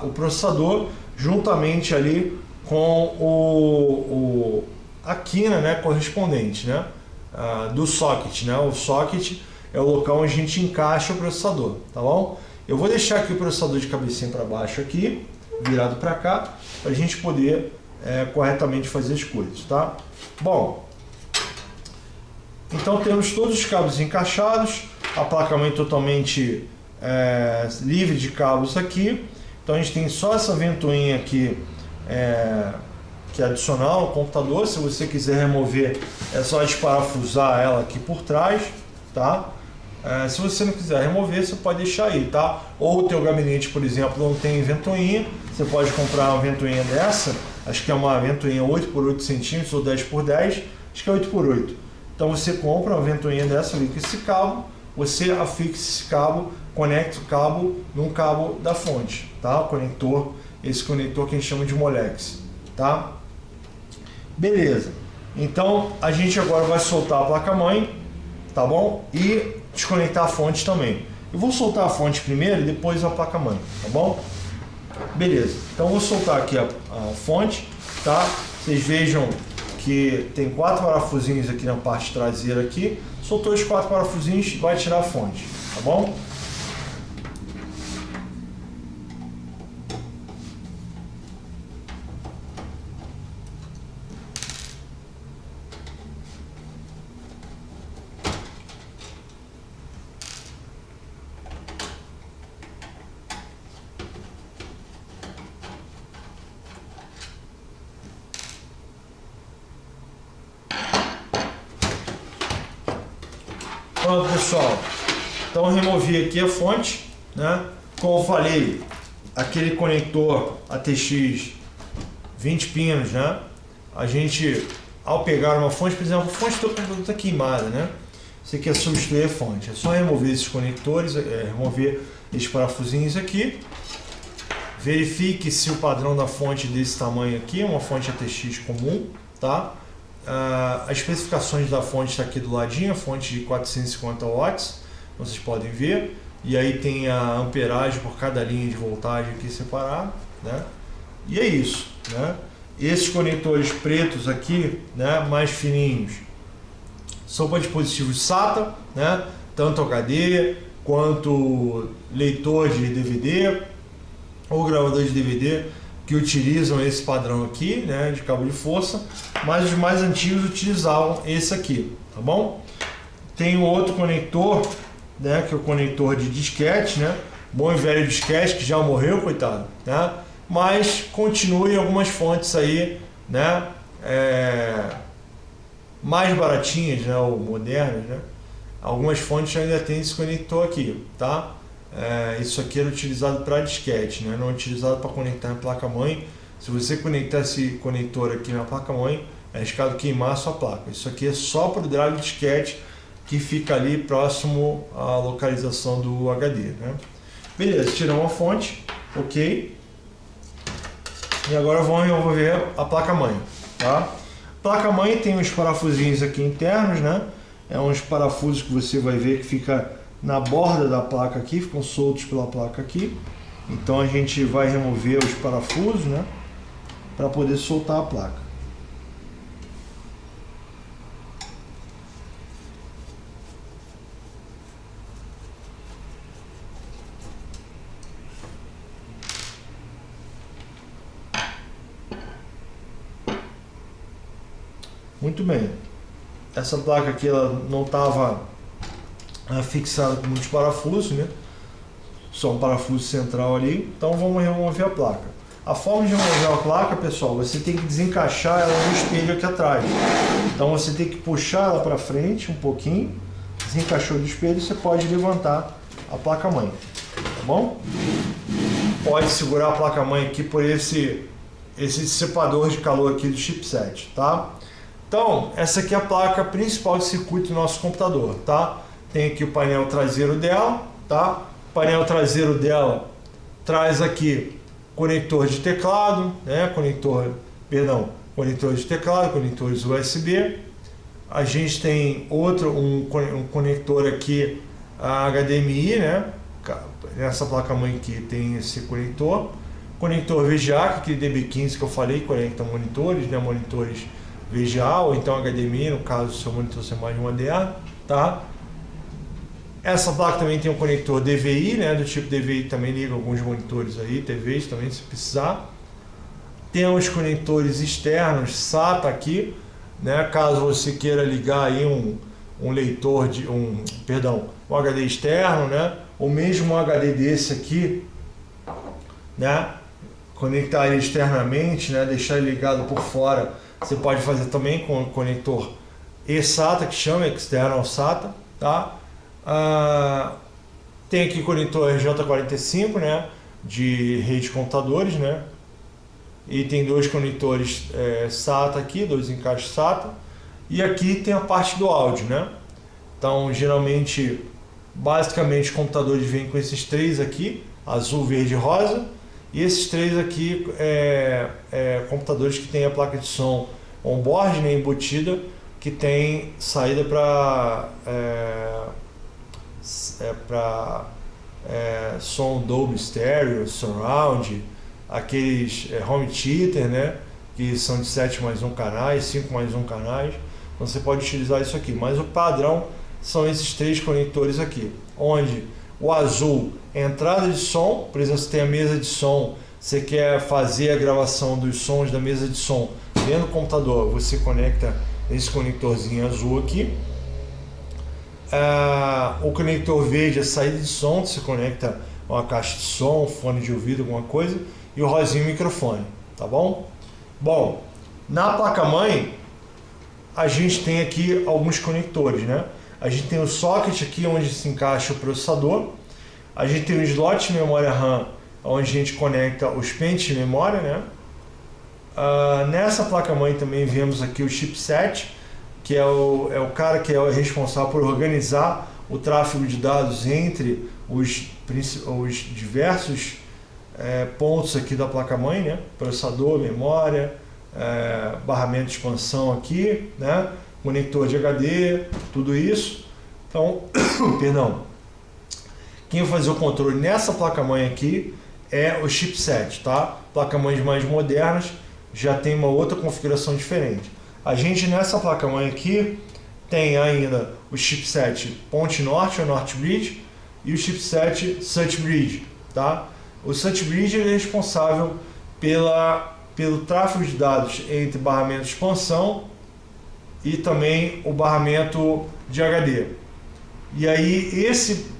o processador juntamente ali com a quina, né, correspondente, né, do socket, né? O socket é o local onde a gente encaixa o processador, tá bom? Eu vou deixar aqui o processador de cabecinha para baixo aqui, virado para cá, para a gente poder corretamente fazer as coisas, tá? Bom, então temos todos os cabos encaixados, a placa-mãe totalmente livre de cabos aqui. Então a gente tem só essa ventoinha aqui que é adicional no computador. Se você quiser remover, é só desparafusar ela aqui por trás, tá? Se você não quiser remover, você pode deixar aí, tá? Ou o teu gabinete, por exemplo, não tem ventoinha, você pode comprar uma ventoinha dessa, acho que é uma ventoinha 8 por 8 centímetros ou 10 por 10, acho que é 8 por 8. Então você compra uma ventoinha dessa ali com esse cabo, você afixa esse cabo, conecta o cabo num cabo da fonte, tá? O conector, esse conector que a gente chama de Molex, tá? Beleza. Então a gente agora vai soltar a placa-mãe, tá bom? E desconectar a fonte também. Eu vou soltar a fonte primeiro e depois a placa-mãe, tá bom? Beleza. Então eu vou soltar aqui a fonte, tá? Vocês vejam que tem 4 parafusinhos aqui na parte traseira aqui. Soltou os 4 parafusinhos, vai tirar a fonte, tá bom? Pronto, pessoal, então eu removi aqui a fonte, né? Como eu falei, aquele conector ATX 20 pinos, né? A gente, ao pegar uma fonte, por exemplo, a fonte do computador está queimada, né? Você quer substituir a fonte, é só remover esses conectores, remover esses parafusinhos aqui. Verifique se o padrão da fonte desse tamanho aqui é uma fonte ATX comum, tá? As especificações da fonte está aqui do ladinho, a fonte de 450 watts, vocês podem ver, e aí tem a amperagem por cada linha de voltagem aqui separado, né? E é isso, né? Esses conectores pretos aqui, né, mais fininhos, são para dispositivos SATA, né? Tanto HD quanto leitor de DVD ou gravador de DVD, que utilizam esse padrão aqui, né, de cabo de força, mas os mais antigos utilizavam esse aqui, tá bom? Tem um outro conector, né, que é o conector de disquete, né, bom e velho disquete, que já morreu, coitado, né, mas continua em algumas fontes aí, né, mais baratinhas, né, ou modernas, né, algumas fontes ainda tem esse conector aqui, tá? Isso aqui era utilizado para disquete, né? Não é utilizado para conectar na placa-mãe. Se você conectar esse conector aqui na placa-mãe, é arriscado queimar a sua placa. Isso aqui é só para o drive disquete que fica ali próximo à localização do HD, né? Beleza, tiramos a fonte, ok. E agora vamos remover a placa-mãe, tá? A placa-mãe tem os parafusinhos aqui internos, né? é uns parafusos que você vai ver que fica na borda da placa aqui, ficam soltos pela placa aqui. Então a gente vai remover os parafusos, né, para poder soltar a placa. Muito bem. Essa placa aqui ela não estava fixada com muitos parafusos, né? Só um parafuso central ali. Então vamos remover a placa. A forma de remover a placa, pessoal, você tem que desencaixar ela no espelho aqui atrás. Então você tem que puxar ela para frente um pouquinho. Desencaixou do espelho, você pode levantar a placa-mãe, tá bom? Pode segurar a placa-mãe aqui por esse dissipador de calor aqui do chipset, tá? Então, essa aqui é a placa principal de circuito do nosso computador, tá? Tem aqui o painel traseiro dela, tá? O painel traseiro dela traz aqui conector de teclado, né? Conector de teclado, conectores USB. A gente tem um conector aqui HDMI, né? Nessa placa-mãe aqui tem esse conector. Conector VGA, aquele DB15 que eu falei, conecta monitores, né? Monitores VGA ou então HDMI, no caso se o seu monitor ser mais moderno, tá? Essa placa também tem um conector DVI, né? Do tipo DVI também liga alguns monitores aí, TVs também se precisar. Tem os conectores externos SATA aqui, né? Caso você queira ligar aí um leitor de um HD externo, né? Ou mesmo um HD desse aqui, né? Conectar ele externamente, né? Deixar ele ligado por fora. Você pode fazer também com o conector eSATA, que chama External SATA, tá? Tem aqui conector RJ45, né? De rede de computadores, né? E tem dois conectores SATA aqui, dois encaixes SATA. E aqui tem a parte do áudio, né? Então, geralmente, basicamente, os computadores vêm com esses três aqui, azul, verde e rosa. E esses três aqui computadores que tem a placa de som on-board, né, embutida, que tem saída para som Dolby Stereo, Surround, aqueles home theater, né, que são de 7+1 canais, 5+1 canais. Então você pode utilizar isso aqui, mas o padrão são esses três conectores aqui, onde o azul é entrada de som. Por exemplo, você tem a mesa de som, você quer fazer a gravação dos sons da mesa de som dentro do computador, você conecta esse conectorzinho azul aqui. O conector verde é saída de som, você conecta uma caixa de som, fone de ouvido, alguma coisa, e o rosinho microfone, tá bom? Bom, na placa-mãe a gente tem aqui alguns conectores, né? A gente tem o socket aqui onde se encaixa o processador. A gente tem o slot de memória RAM, onde a gente conecta os pentes de memória, né? Nessa placa-mãe também vemos aqui o chipset, que é o cara que é responsável por organizar o tráfego de dados entre os diversos pontos aqui da placa-mãe, né? Processador, memória, barramento de expansão aqui, né? Conector de HD, tudo isso. Então, perdão. Quem vai fazer o controle nessa placa-mãe aqui é o chipset, tá? Placa-mães mais modernas já tem uma outra configuração diferente. A gente nessa placa-mãe aqui tem ainda o chipset Ponte Norte, ou North Bridge, e o chipset South Bridge, tá? O South Bridge ele é responsável pelo tráfego de dados entre barramento de expansão e também o barramento de HD. E aí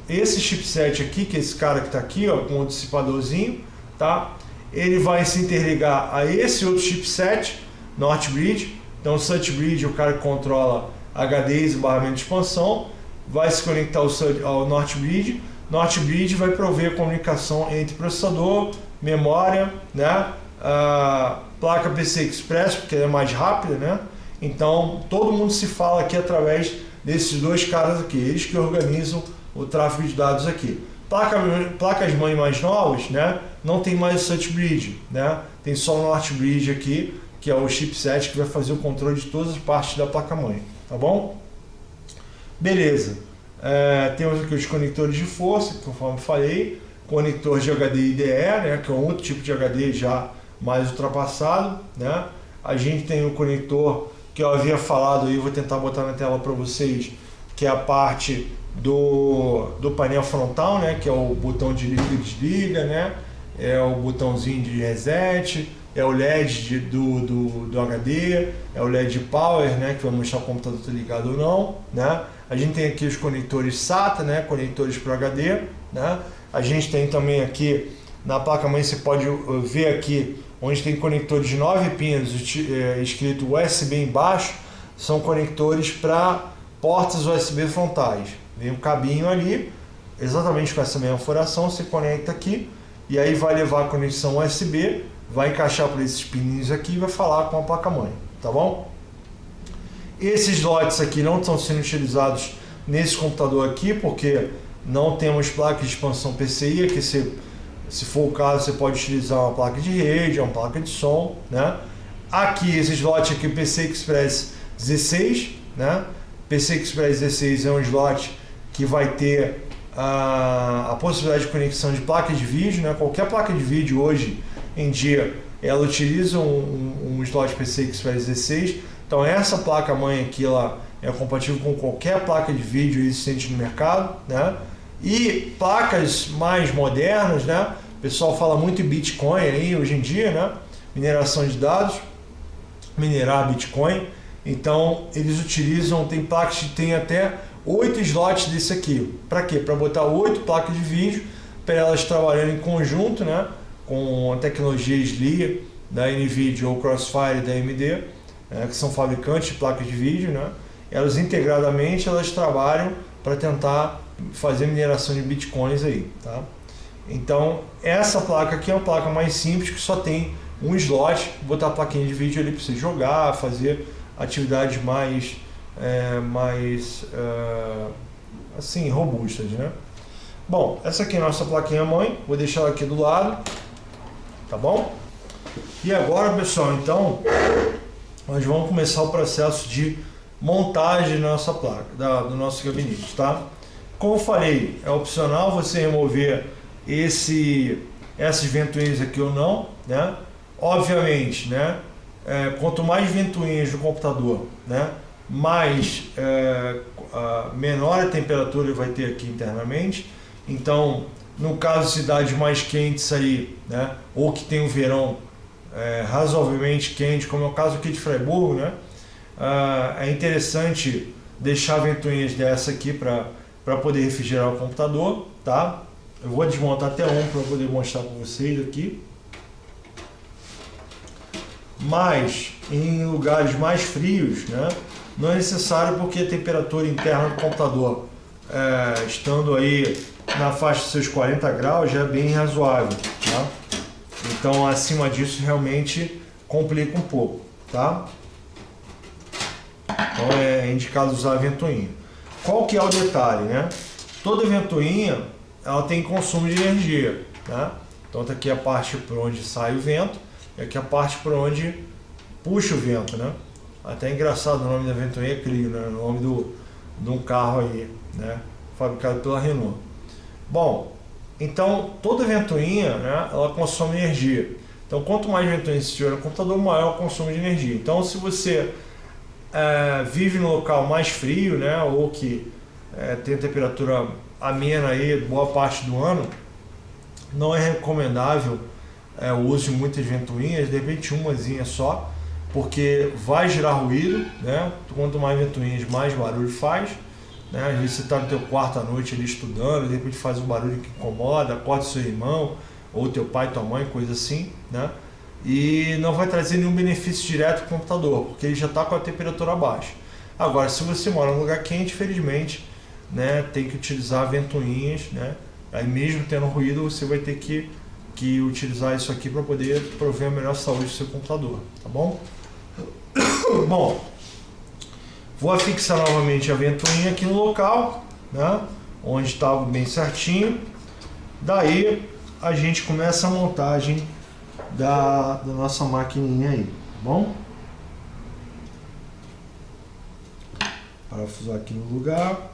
esse chipset aqui, que é esse cara que está aqui, ó, com o dissipadorzinho, tá? Ele vai se interligar a esse outro chipset, North Bridge. Então o South Bridge, o cara que controla HDs e barramento de expansão, vai se conectar ao North Bridge. North Bridge vai prover a comunicação entre processador, memória, né? Placa PCI Express, porque ela é mais rápida, né? Então todo mundo se fala aqui através desses dois caras aqui, eles que organizam o tráfego de dados aqui. Placas mãe mais novas, né? Não tem mais o South Bridge, né? Tem só o North Bridge aqui, que é o chipset que vai fazer o controle de todas as partes da placa mãe, tá bom? Beleza. Temos aqui os conectores de força, conforme falei, conector de HD IDE, né, que é um outro tipo de HD já mais ultrapassado, né? A gente tem o conector que eu havia falado aí, vou tentar botar na tela para vocês, que é a parte do painel frontal, né, que é o botão de liga e desliga, né? É o botãozinho de reset, é o LED do HD, é o LED Power, né, que vai mostrar o computador está ligado ou não, né? A gente tem aqui os conectores SATA, né, conectores para HD, né? A gente tem também aqui na placa-mãe, você pode ver aqui, onde tem conectores de 9 pinos, escrito USB embaixo, são conectores para portas USB frontais. Vem um cabinho ali, exatamente com essa mesma furação, você conecta aqui, e aí vai levar a conexão USB, vai encaixar por esses pininhos aqui e vai falar com a placa-mãe, tá bom? Esses slots aqui não estão sendo utilizados nesse computador aqui, porque não temos placa de expansão PCI, aqui se for o caso você pode utilizar uma placa de rede, uma placa de som, né? Aqui esse slot aqui, o PCI Express 16, né? PCI Express 16 é um slot que vai ter a possibilidade de conexão de placa de vídeo, né? Qualquer placa de vídeo hoje em dia ela utiliza um slot PCI Express 16. Então essa placa mãe aqui ela é compatível com qualquer placa de vídeo existente no mercado, né? E placas mais modernas, né? O pessoal fala muito em Bitcoin aí hoje em dia, né? Mineração de dados, minerar Bitcoin. Então eles utilizam, tem placas que tem até 8 slots desse aqui. Para quê? Para botar 8 placas de vídeo, para elas trabalhando em conjunto, né? Com a tecnologia SLI da NVIDIA ou Crossfire da AMD, que são fabricantes de placas de vídeo, né? Elas integradamente elas trabalham para tentar fazer mineração de bitcoins aí, tá? Então essa placa aqui é uma placa mais simples que só tem um slot, botar a plaquinha de vídeo ali para você jogar, fazer atividades mais assim robustas, né? Bom, essa aqui é a nossa plaquinha mãe, vou deixar ela aqui do lado, tá bom? E agora, pessoal, então nós vamos começar o processo de montagem da nossa placa, do nosso gabinete, tá? Como eu falei, é opcional você remover essas ventoinhas aqui ou não, né? Obviamente, né? Quanto mais ventoinhas no computador, né? Menor a temperatura ele vai ter aqui internamente. Então, no caso de cidades mais quentes aí, né? Ou que tem um verão razoavelmente quente, como é o caso aqui de Freiburg, né? É interessante deixar ventoinhas dessa aqui para poder refrigerar o computador, tá? Eu vou desmontar até um para poder mostrar para vocês aqui. Mas em lugares mais frios, né, não é necessário, porque a temperatura interna do computador, estando aí na faixa dos seus 40 graus, já é bem razoável, tá? Então acima disso realmente complica um pouco, tá? Então é indicado usar a ventoinha. Qual que é o detalhe, né? Toda ventoinha ela tem consumo de energia, né? Então tá aqui a parte por onde sai o vento e aqui a parte por onde puxa o vento, né? Até engraçado o nome da ventoinha é Clio, né? O nome de um carro aí, né? Fabricado pela Renault. Bom, então toda ventoinha, né, ela consome energia. Então quanto mais ventoinha você tiver no computador, maior o consumo de energia. Então se você vive no local mais frio, né, ou que tem temperatura amena aí boa parte do ano, não é recomendável o uso de muitas ventoinhas, de repente umazinha só, porque vai gerar ruído, né? Quanto mais ventoinhas, mais barulho faz, né? Às vezes você está no teu quarto à noite ali estudando, de repente faz um barulho que incomoda, acorda seu irmão, ou teu pai, tua mãe, coisa assim, né? E não vai trazer nenhum benefício direto para o computador, porque ele já está com a temperatura baixa. Agora, se você mora num lugar quente, felizmente, né, tem que utilizar ventoinhas, né? Aí mesmo tendo ruído, você vai ter que utilizar isso aqui para poder prover a melhor saúde do seu computador, tá bom? Bom, vou afixar novamente a ventoinha aqui no local, né, onde estava bem certinho. Daí a gente começa a montagem da nossa maquininha aí, tá bom? parafusar aqui no lugar.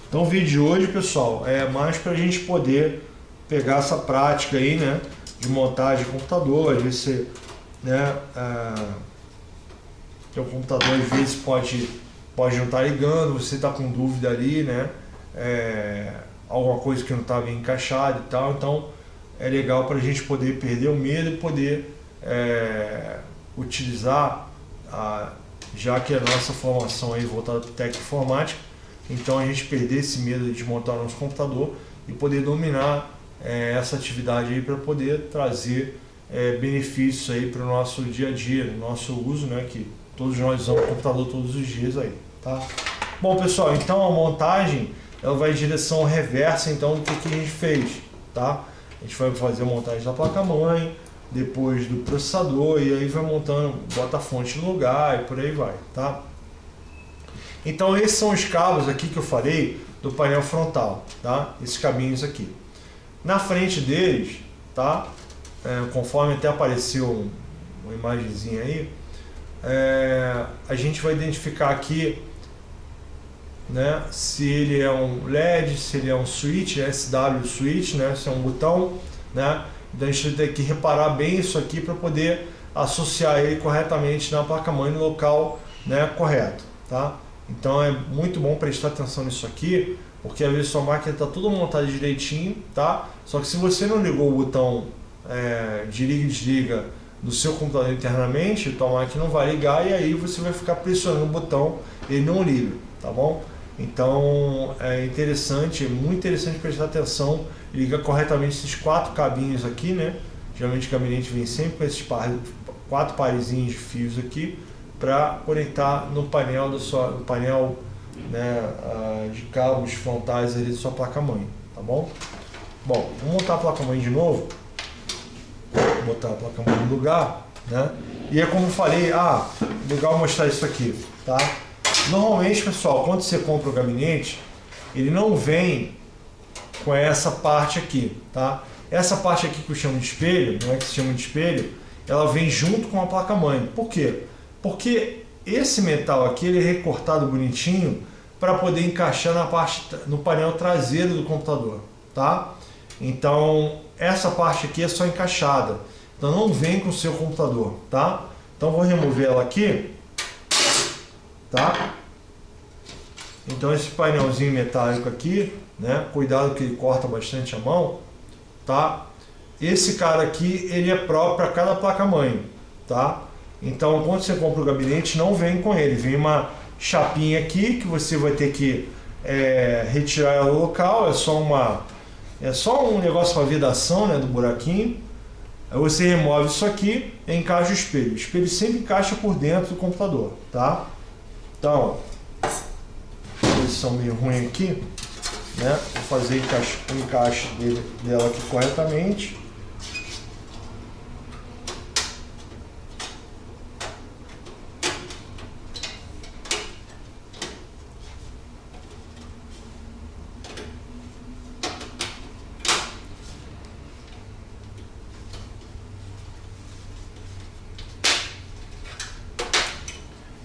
Então o vídeo de hoje, pessoal, é mais para a gente poder pegar essa prática aí, né, de montagem de computador. Às vezes você, né, teu computador às vezes pode não estar ligando, você está com dúvida ali, né, alguma coisa que não está bem encaixada e tal. Então é legal para a gente poder perder o medo e poder utilizar, já que a nossa formação aí voltada para técnica informática, então a gente perder esse medo de montar o nosso computador e poder dominar essa atividade aí para poder trazer benefícios aí para o nosso dia a dia, no nosso uso, né, que todos nós usamos o computador todos os dias aí, tá? Bom, pessoal, então a montagem ela vai em direção reversa então do que a gente fez, tá? A gente vai fazer a montagem da placa-mãe, depois do processador, e aí vai montando, bota a fonte no lugar e por aí vai, tá? Então esses são os cabos aqui que eu falei do painel frontal, tá? Esses cabinhos aqui. Na frente deles, tá? Conforme até apareceu uma imagenzinha aí, a gente vai identificar aqui, né, se ele é um LED, se ele é um switch, SW switch, né, se é um botão, né? Então a gente tem que reparar bem isso aqui para poder associar ele corretamente na placa-mãe no local, né, correto, tá? Então é muito bom prestar atenção nisso aqui, porque às vezes sua máquina está tudo montada direitinho, tá? Só que se você não ligou o botão de liga e desliga do seu computador internamente, tua máquina não vai ligar e aí você vai ficar pressionando o botão e ele não liga, tá bom? Então é interessante, muito interessante prestar atenção e ligar corretamente esses 4 cabinhos aqui, né? Geralmente o gabinete vem sempre com esses 4 parezinhos de fios aqui para conectar no painel né, de cabos frontais ali da sua placa-mãe, tá bom? Bom, vamos montar a placa-mãe de novo. Vou botar a placa-mãe no lugar, né? E é como eu falei, legal mostrar isso aqui, tá? Normalmente, pessoal, quando você compra o gabinete, ele não vem com essa parte aqui, tá? Essa parte aqui que eu chamo de espelho, não é que se chama de espelho, ela vem junto com a placa-mãe. Por quê? Porque esse metal aqui ele é recortado bonitinho para poder encaixar no painel traseiro do computador, tá? Então essa parte aqui é só encaixada, então não vem com o seu computador, tá? Então vou remover ela aqui, tá? Então esse painelzinho metálico aqui, né? Cuidado que ele corta bastante a mão, tá? Esse cara aqui ele é próprio para cada placa-mãe, tá? Então, quando você compra o gabinete, não vem com ele. Vem uma chapinha aqui que você vai ter que retirar ela do local. É só um negócio para vedação, né, do buraquinho. Aí você remove isso aqui e encaixa o espelho. O espelho sempre encaixa por dentro do computador, tá? Então, posição meio ruim aqui, né? Vou fazer o encaixe dela aqui corretamente.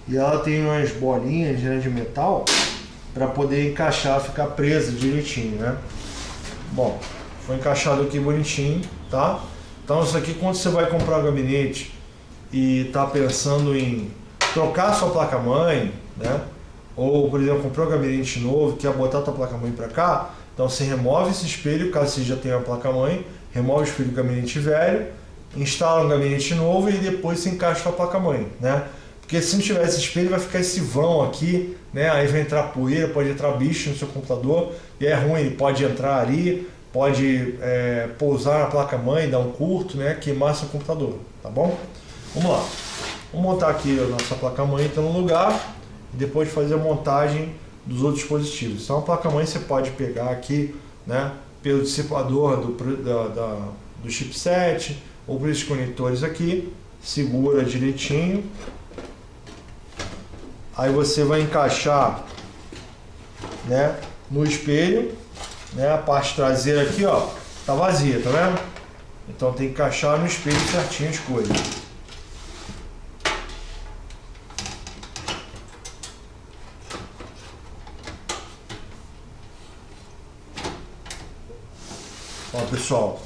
E ela tem umas bolinhas, né, de metal para poder encaixar, ficar presa direitinho, né? Bom, foi encaixado aqui bonitinho, tá? Então isso aqui, quando você vai comprar o gabinete e tá pensando em trocar sua placa-mãe, né? Ou, por exemplo, comprou um gabinete novo, quer botar a tua placa-mãe para cá, então você remove esse espelho, caso você já tenha a placa-mãe, remove o espelho do gabinete velho, instala um gabinete novo e depois você encaixa a placa-mãe, né? Porque se não tiver esse espelho, vai ficar esse vão aqui, né? Aí vai entrar poeira, pode entrar bicho no seu computador, e é ruim, ele pode entrar ali, pode pousar na placa-mãe, dar um curto, né? Queimar seu computador, tá bom? Vamos lá. Vamos montar aqui a nossa placa-mãe então, no lugar, e depois fazer a montagem dos outros dispositivos. Então a placa-mãe você pode pegar aqui, né? Pelo dissipador do chipset, ou por esses conectores aqui, segura direitinho. Aí você vai encaixar, né, no espelho, né, a parte traseira aqui, ó, tá vazia, tá vendo? Então tem que encaixar no espelho certinho as coisas. Ó, pessoal,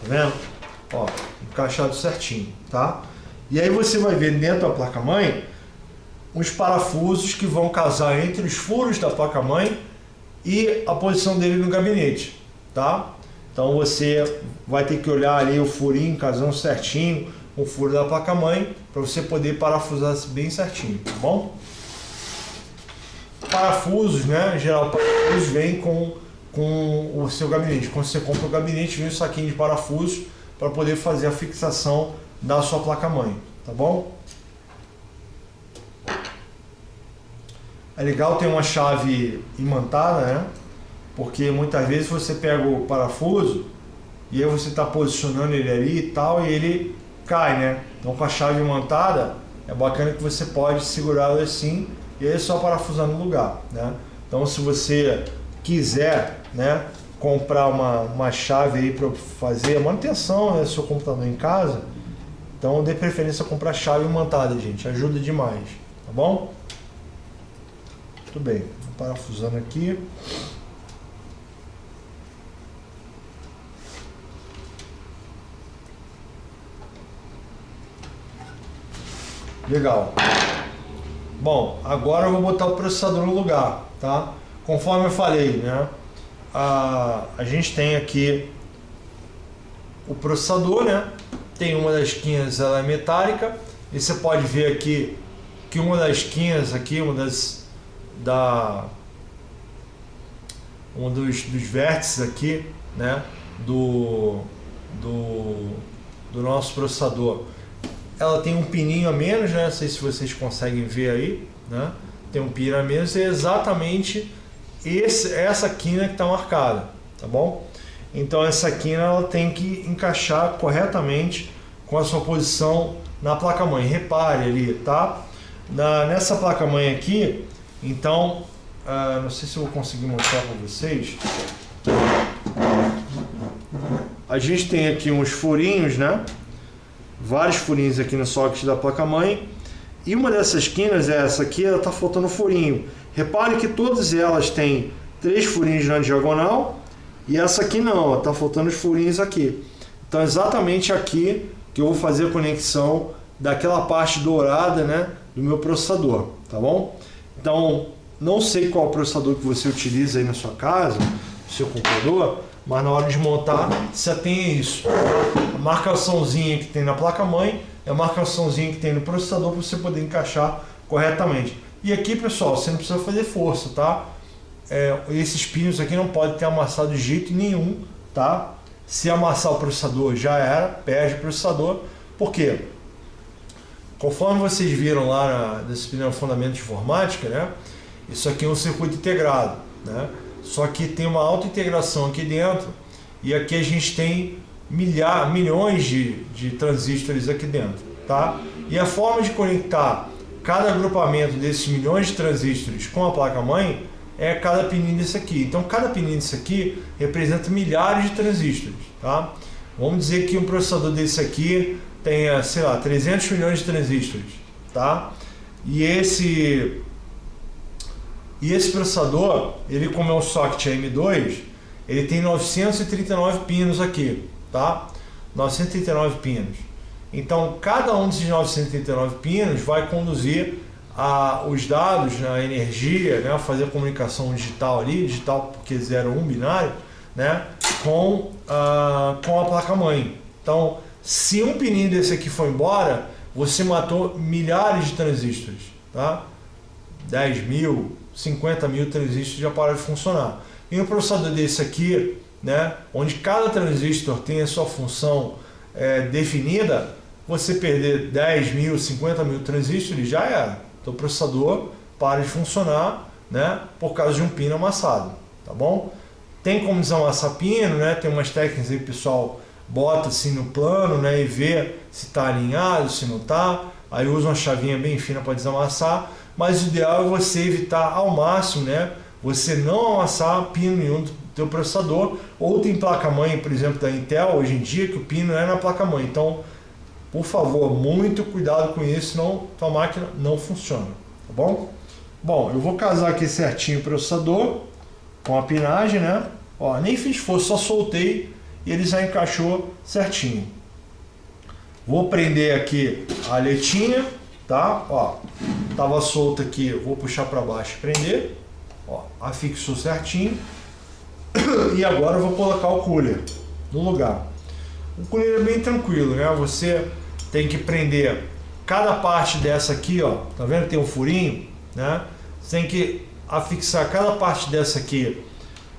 tá vendo? Ó, encaixado certinho, tá? E aí você vai ver dentro da placa-mãe os parafusos que vão casar entre os furos da placa-mãe e a posição dele no gabinete, tá? Então você vai ter que olhar ali o furinho casando certinho com o furo da placa-mãe para você poder parafusar bem certinho, tá bom? Parafusos, né? Em geral, parafusos vêm com o seu gabinete. Quando você compra o gabinete, vem um saquinho de parafusos para poder fazer a fixação da sua placa-mãe, tá bom? É legal ter uma chave imantada, né? Porque muitas vezes você pega o parafuso e aí você está posicionando ele ali e tal, e ele cai, né? Então com a chave imantada é bacana que você pode segurá-lo assim e aí é só parafusar no lugar, né? Então se você quiser, né, comprar uma chave aí para fazer a manutenção, né, do seu computador em casa, então dê preferência a comprar chave imantada, gente, ajuda demais, tá bom? Muito bem, parafusando aqui. Legal. Bom, agora eu vou botar o processador no lugar, tá? Conforme eu falei, né? A gente tem aqui o processador, né? Tem uma das esquinas, ela é metálica, e você pode ver aqui que uma das esquinas aqui, um dos vértices aqui, né? Do nosso processador, ela tem um pininho a menos, né? Não sei se vocês conseguem ver aí, né? Tem um pino a menos, e é exatamente essa quina que está marcada, tá bom? Então essa quina ela tem que encaixar corretamente com a sua posição na placa-mãe. Repare ali, tá? Nessa placa-mãe aqui, então, não sei se eu vou conseguir mostrar para vocês. A gente tem aqui uns furinhos, né? Vários furinhos aqui no socket da placa-mãe. E uma dessas quinas, essa aqui, ela está faltando furinho. Repare que todas elas têm 3 furinhos na diagonal e essa aqui não, está faltando os furinhos aqui. Então é exatamente aqui que eu vou fazer a conexão daquela parte dourada, né, do meu processador, tá bom? Então, não sei qual processador que você utiliza aí na sua casa, no seu computador, mas na hora de montar, se atenha a isso. A marcaçãozinha que tem na placa-mãe é a marcaçãozinha que tem no processador para você poder encaixar corretamente. E aqui, pessoal, você não precisa fazer força, tá? Esses pinos aqui não podem ter amassado de jeito nenhum, tá? Se amassar o processador já era, perde o processador. Por quê? Conforme vocês viram lá na disciplina de Fundamentos de Informática, né? Isso aqui é um circuito integrado, né? Só que tem uma alta integração aqui dentro e aqui a gente tem milhões de transistores aqui dentro, tá? E a forma de conectar cada agrupamento desses milhões de transistores com a placa-mãe é cada pininho desse aqui. Então cada pininho desse aqui representa milhares de transistores, tá? Vamos dizer que um processador desse aqui tenha, sei lá, 300 milhões de transistores, tá? E esse processador, ele, como é um socket AM2, ele tem 939 pinos aqui, tá? 939 pinos. Então, cada um desses 939 pinos vai conduzir os dados, a energia, né? Fazer a comunicação digital ali, digital porque 0 1 binário, né? Com a placa-mãe. Então, se um pininho desse aqui for embora, você matou milhares de transistores, tá? 10 mil, 50 mil transistores já pararam de funcionar. E um processador desse aqui, né, onde cada transistor tem a sua função definida, você perder 10 mil, 50 mil transistores já era. Então o processador para de funcionar, né, por causa de um pino amassado, tá bom? Tem como desamassar pino, né? Tem umas técnicas aí que o pessoal bota assim no plano, né, e vê se está alinhado, se não está. Aí usa uma chavinha bem fina para desamassar. Mas o ideal é você evitar ao máximo, né, você não amassar pino nenhum teu processador, ou tem placa-mãe, por exemplo, da Intel, hoje em dia, que o pino é na placa-mãe. Então, por favor, muito cuidado com isso, senão tua máquina não funciona, tá bom? Bom, eu vou casar aqui certinho o processador com a pinagem, né? Ó, nem fiz força, só soltei e ele já encaixou certinho. Vou prender aqui a aletinha, tá? Ó, tava solta aqui, eu vou puxar para baixo e prender. Ó, afixou certinho. E agora eu vou colocar o cooler no lugar. O cooler é bem tranquilo, né? Você tem que prender cada parte dessa aqui, ó. Tá vendo? Tem um furinho, né? Você tem que afixar cada parte dessa aqui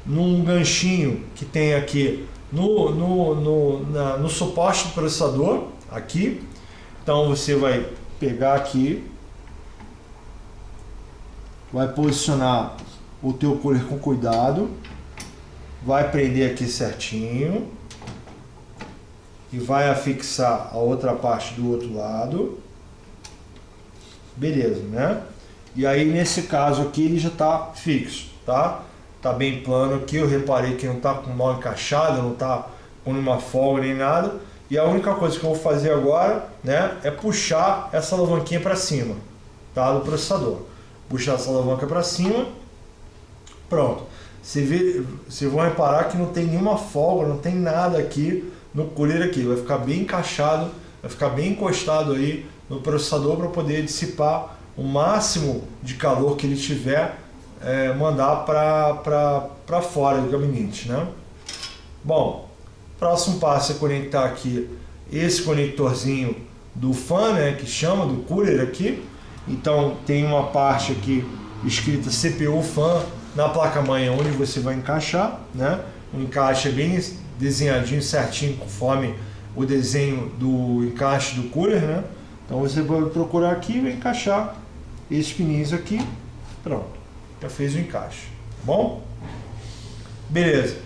num ganchinho que tem aqui no suporte do processador, aqui. Então você vai pegar aqui, vai posicionar o teu cooler com cuidado, vai prender aqui certinho e vai afixar a outra parte do outro lado, beleza, né? E aí nesse caso aqui ele já está fixo, tá? Tá bem plano aqui, eu reparei que não tá com mal encaixado, não tá com nenhuma folga nem nada. E a única coisa que eu vou fazer agora, né, é puxar essa alavanquinha para cima, tá, do processador. Puxar essa alavanca para cima, pronto. Vocês vão reparar que não tem nenhuma folga, não tem nada aqui no cooler aqui. Vai ficar bem encaixado, vai ficar bem encostado aí no processador para poder dissipar o máximo de calor que ele tiver, mandar para fora do gabinete, né? Bom, próximo passo é conectar aqui esse conectorzinho do fan, né, que chama do cooler aqui. Então tem uma parte aqui escrita CPU fan na placa-mãe onde você vai encaixar, né? O encaixe é bem desenhadinho, certinho, conforme o desenho do encaixe do cooler, né? Então você vai procurar aqui e vai encaixar esses pininhos aqui, pronto, já fez o encaixe, tá bom? Beleza.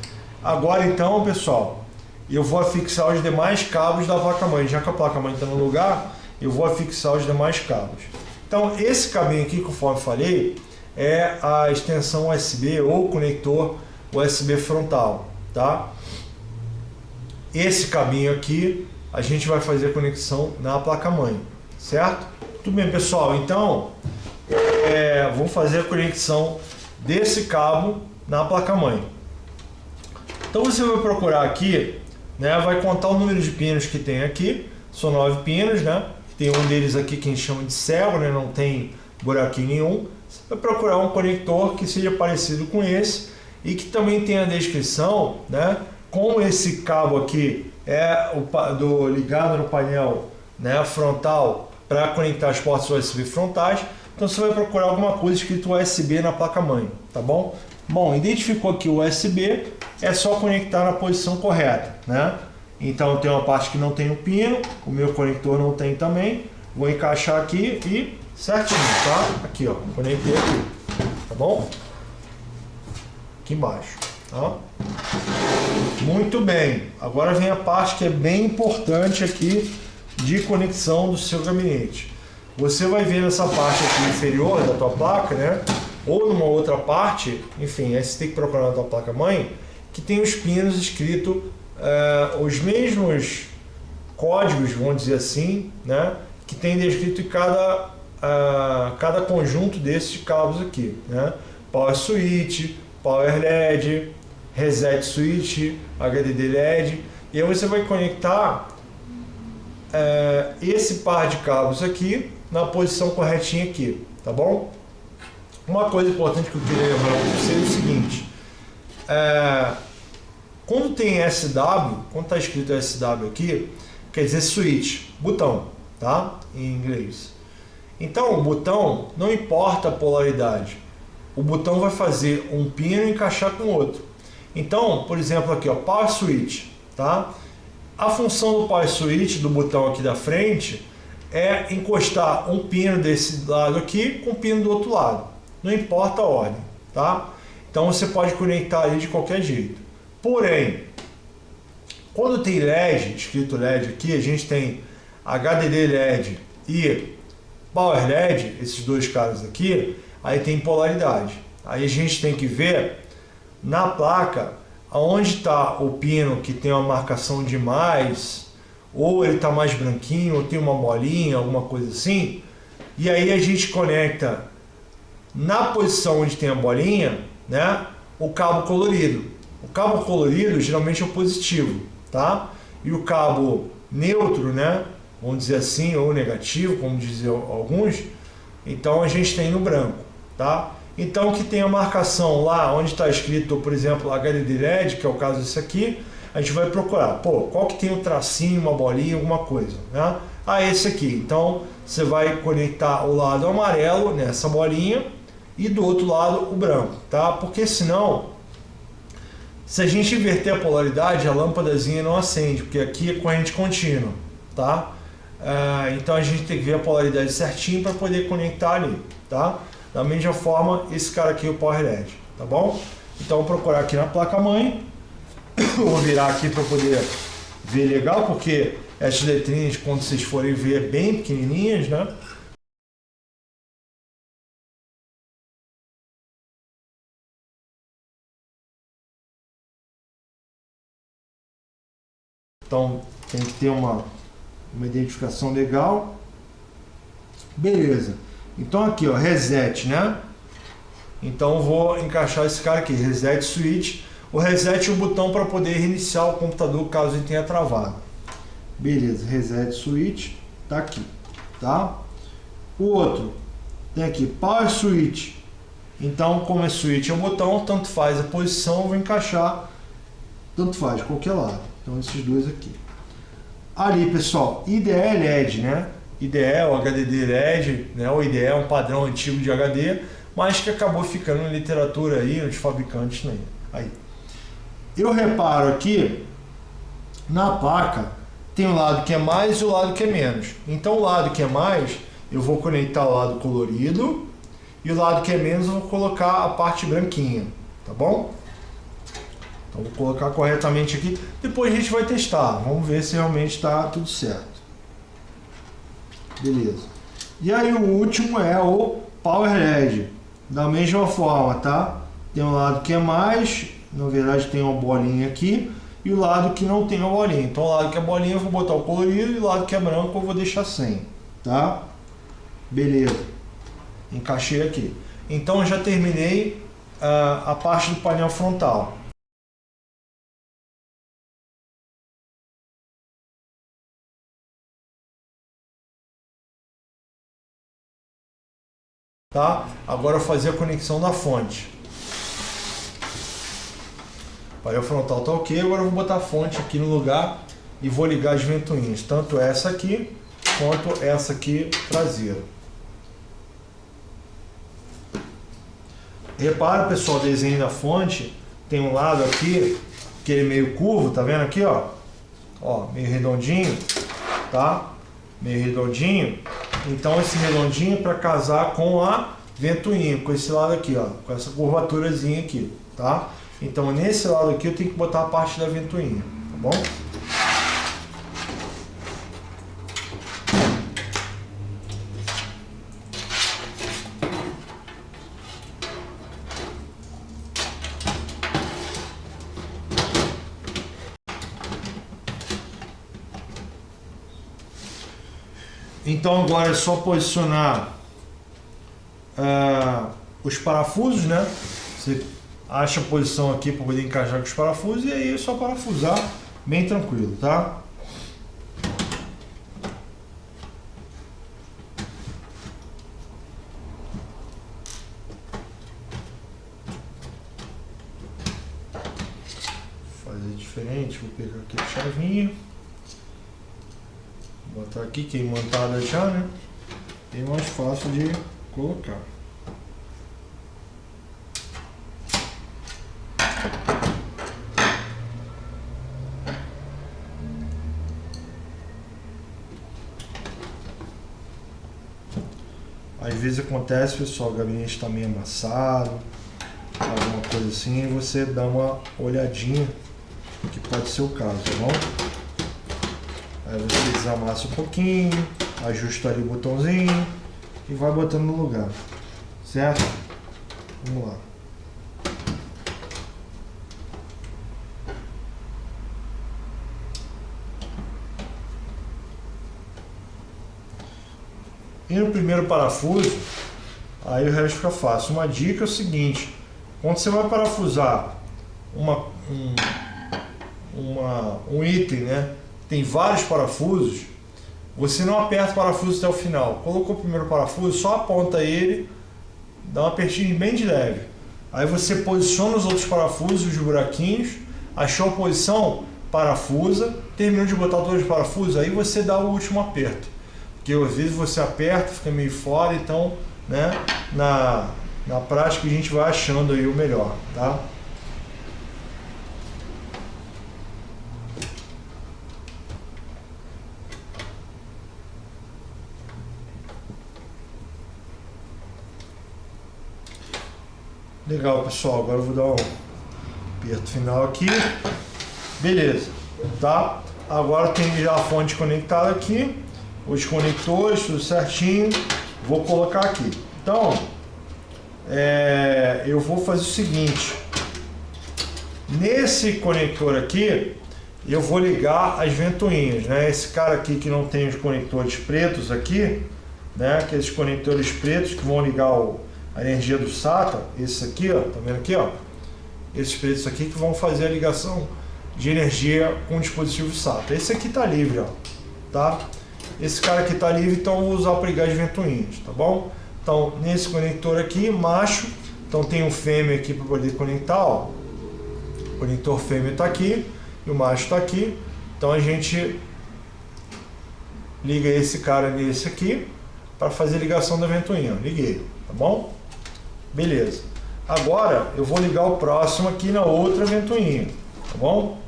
Agora então, pessoal, eu vou afixar os demais cabos da placa-mãe. Já que a placa-mãe está no lugar, eu vou afixar os demais cabos. Então esse cabinho aqui, conforme falei, é a extensão USB ou conector USB frontal, tá? Esse cabinho aqui a gente vai fazer a conexão na placa-mãe, certo? Tudo bem, pessoal, então vou fazer a conexão desse cabo na placa-mãe. Então você vai procurar aqui, né, vai contar o número de pinos que tem aqui, são 9 pinos, né? Tem um deles aqui que a gente chama de cego, né? Não tem buraquinho nenhum. Você vai procurar um conector que seja parecido com esse e que também tenha a descrição, né? Como esse cabo aqui é ligado no painel, né, frontal para conectar as portas USB frontais, então você vai procurar alguma coisa escrito USB na placa-mãe, tá bom? Bom, identificou aqui o USB, é só conectar na posição correta, né? Então tem uma parte que não tem o pino, o meu conector não tem também, vou encaixar aqui e certinho, tá? Aqui, ó, conectei aqui, tá bom? Aqui embaixo, tá? Muito bem, agora vem a parte que é bem importante aqui de conexão do seu gabinete. Você vai ver nessa parte aqui inferior da tua placa, né? Ou numa outra parte, enfim, aí você tem que procurar na tua placa-mãe, que tem os pinos escritos, os mesmos códigos, vamos dizer assim, né? Que tem descrito em cada conjunto desses cabos aqui, né? Power Switch, Power LED, Reset Switch, HDD LED, e aí você vai conectar esse par de cabos aqui na posição corretinha aqui, tá bom? Uma coisa importante que eu queria lembrar para vocês é o seguinte, quando tem SW, quando está escrito SW aqui, quer dizer switch, botão, tá? Em inglês. Então o botão, não importa a polaridade, o botão vai fazer um pino e encaixar com o outro. Então, por exemplo aqui, ó, Power Switch, tá? A função do Power Switch, do botão aqui da frente, é encostar um pino desse lado aqui com um pino do outro lado. Não importa a ordem, tá? Então você pode conectar ali de qualquer jeito. Porém, quando tem LED, escrito LED aqui, a gente tem HDD LED e Power LED, esses dois caras aqui, aí tem polaridade. Aí a gente tem que ver na placa, aonde está o pino que tem uma marcação de mais, ou ele está mais branquinho, ou tem uma bolinha, alguma coisa assim, e aí a gente conecta na posição onde tem a bolinha, né, o cabo colorido. O cabo colorido geralmente é o positivo, tá? E o cabo neutro, né, vamos dizer assim, ou negativo, como dizem alguns, então a gente tem no branco, tá? Então que tem a marcação lá onde está escrito, por exemplo, HDD LED, que é o caso desse aqui, a gente vai procurar, pô, qual que tem um tracinho, uma bolinha, alguma coisa, né? Ah, esse aqui. Então você vai conectar o lado amarelo nessa bolinha e do outro lado o branco, tá? Porque senão, se a gente inverter a polaridade, a lâmpadazinha não acende, porque aqui é corrente contínua, tá? Então a gente tem que ver a polaridade certinho para poder conectar ali, tá? Da mesma forma, esse cara aqui é o Power LED, tá bom? Então vou procurar aqui na placa-mãe, vou virar aqui para poder ver legal, porque essas letrinhas, quando vocês forem ver, é bem pequenininhas, né? Então tem que ter uma identificação legal. Beleza. Então aqui, ó, reset, né? Então eu vou encaixar esse cara aqui, reset switch. O reset é um botão para poder reiniciar o computador caso ele tenha travado. Beleza, reset switch, tá aqui, tá? O outro tem aqui power switch. Então, como é switch é um botão, tanto faz a posição, eu vou encaixar, tanto faz, de qualquer lado. Então esses dois aqui. Ali, pessoal, IDE LED, né? IDE é o HDD LED, né? O IDE é um padrão antigo de HD, mas que acabou ficando na literatura aí, nos fabricantes, né? Aí. Eu reparo aqui, na placa, tem o lado que é mais e o lado que é menos. Então o lado que é mais, eu vou conectar o lado colorido, e o lado que é menos, eu vou colocar a parte branquinha, tá bom? Então vou colocar corretamente aqui, depois a gente vai testar, vamos ver se realmente está tudo certo. Beleza. E aí o último é o Power LED, da mesma forma, tá? Tem um lado que é mais, na verdade tem uma bolinha aqui, e o lado que não tem a bolinha. Então o lado que é bolinha eu vou botar o colorido, e o lado que é branco eu vou deixar sem, tá? Beleza. Encaixei aqui. Então eu já terminei a parte do painel frontal. Tá? Agora eu vou fazer a conexão da fonte. O painel frontal tá ok, agora eu vou botar a fonte aqui no lugar e vou ligar as ventoinhas, tanto essa aqui quanto essa aqui traseira. Repara, pessoal, o desenho da fonte, tem um lado aqui que ele é meio curvo, tá vendo aqui, ó? Ó, meio redondinho, tá? Meio redondinho. Então esse redondinho é para casar com a ventoinha, com esse lado aqui, ó, com essa curvaturazinha aqui, tá? Então nesse lado aqui eu tenho que botar a parte da ventoinha, tá bom? Então agora é só posicionar os parafusos, né? Você acha a posição aqui para poder encaixar com os parafusos e aí é só parafusar bem tranquilo, tá? Vou fazer diferente, vou pegar aqui a chavinha. Botar aqui, que é imantada já, né? É mais fácil de colocar. Às vezes acontece, pessoal, o gabinete está meio amassado, alguma coisa assim, e você dá uma olhadinha, que pode ser o caso, tá bom? Aí você desamassa um pouquinho, ajusta ali o botãozinho e vai botando no lugar, certo? Vamos lá. e no primeiro parafuso, aí o resto fica fácil. Uma dica é o seguinte: quando você vai parafusar um item, né, tem vários parafusos, você não aperta o parafuso até o final. Colocou o primeiro parafuso, só aponta ele, dá uma apertadinha bem de leve. Aí você posiciona os outros parafusos, os buraquinhos, achou a posição, parafusa, terminou de botar todos os parafusos, aí você dá o último aperto. Porque às vezes você aperta, fica meio fora, então, né, na prática a gente vai achando aí o melhor, tá? Legal, pessoal, agora eu vou dar um aperto final aqui. Beleza, tá? Agora tem já a fonte conectada aqui, os conectores, tudo certinho. Vou colocar aqui. Então, eu vou fazer o seguinte: nesse conector aqui, eu vou ligar as ventoinhas, né? Esse cara aqui que não tem os conectores pretos aqui, né? Aqueles conectores pretos que vão ligar a energia do SATA, esse aqui, ó, tá vendo aqui, ó? Esses pretos aqui que vão fazer a ligação de energia com o dispositivo SATA. Esse aqui tá livre, ó, tá? Esse cara aqui tá livre, então eu vou usar para ligar as ventoinhas, tá bom? Então, nesse conector aqui, macho, então tem um fêmea aqui para poder conectar, ó. O conector fêmea tá aqui e o macho tá aqui. Então a gente liga esse cara nesse aqui para fazer a ligação da ventoinha. Liguei, tá bom? Beleza. Agora eu vou ligar o próximo aqui na outra ventoinha, tá bom?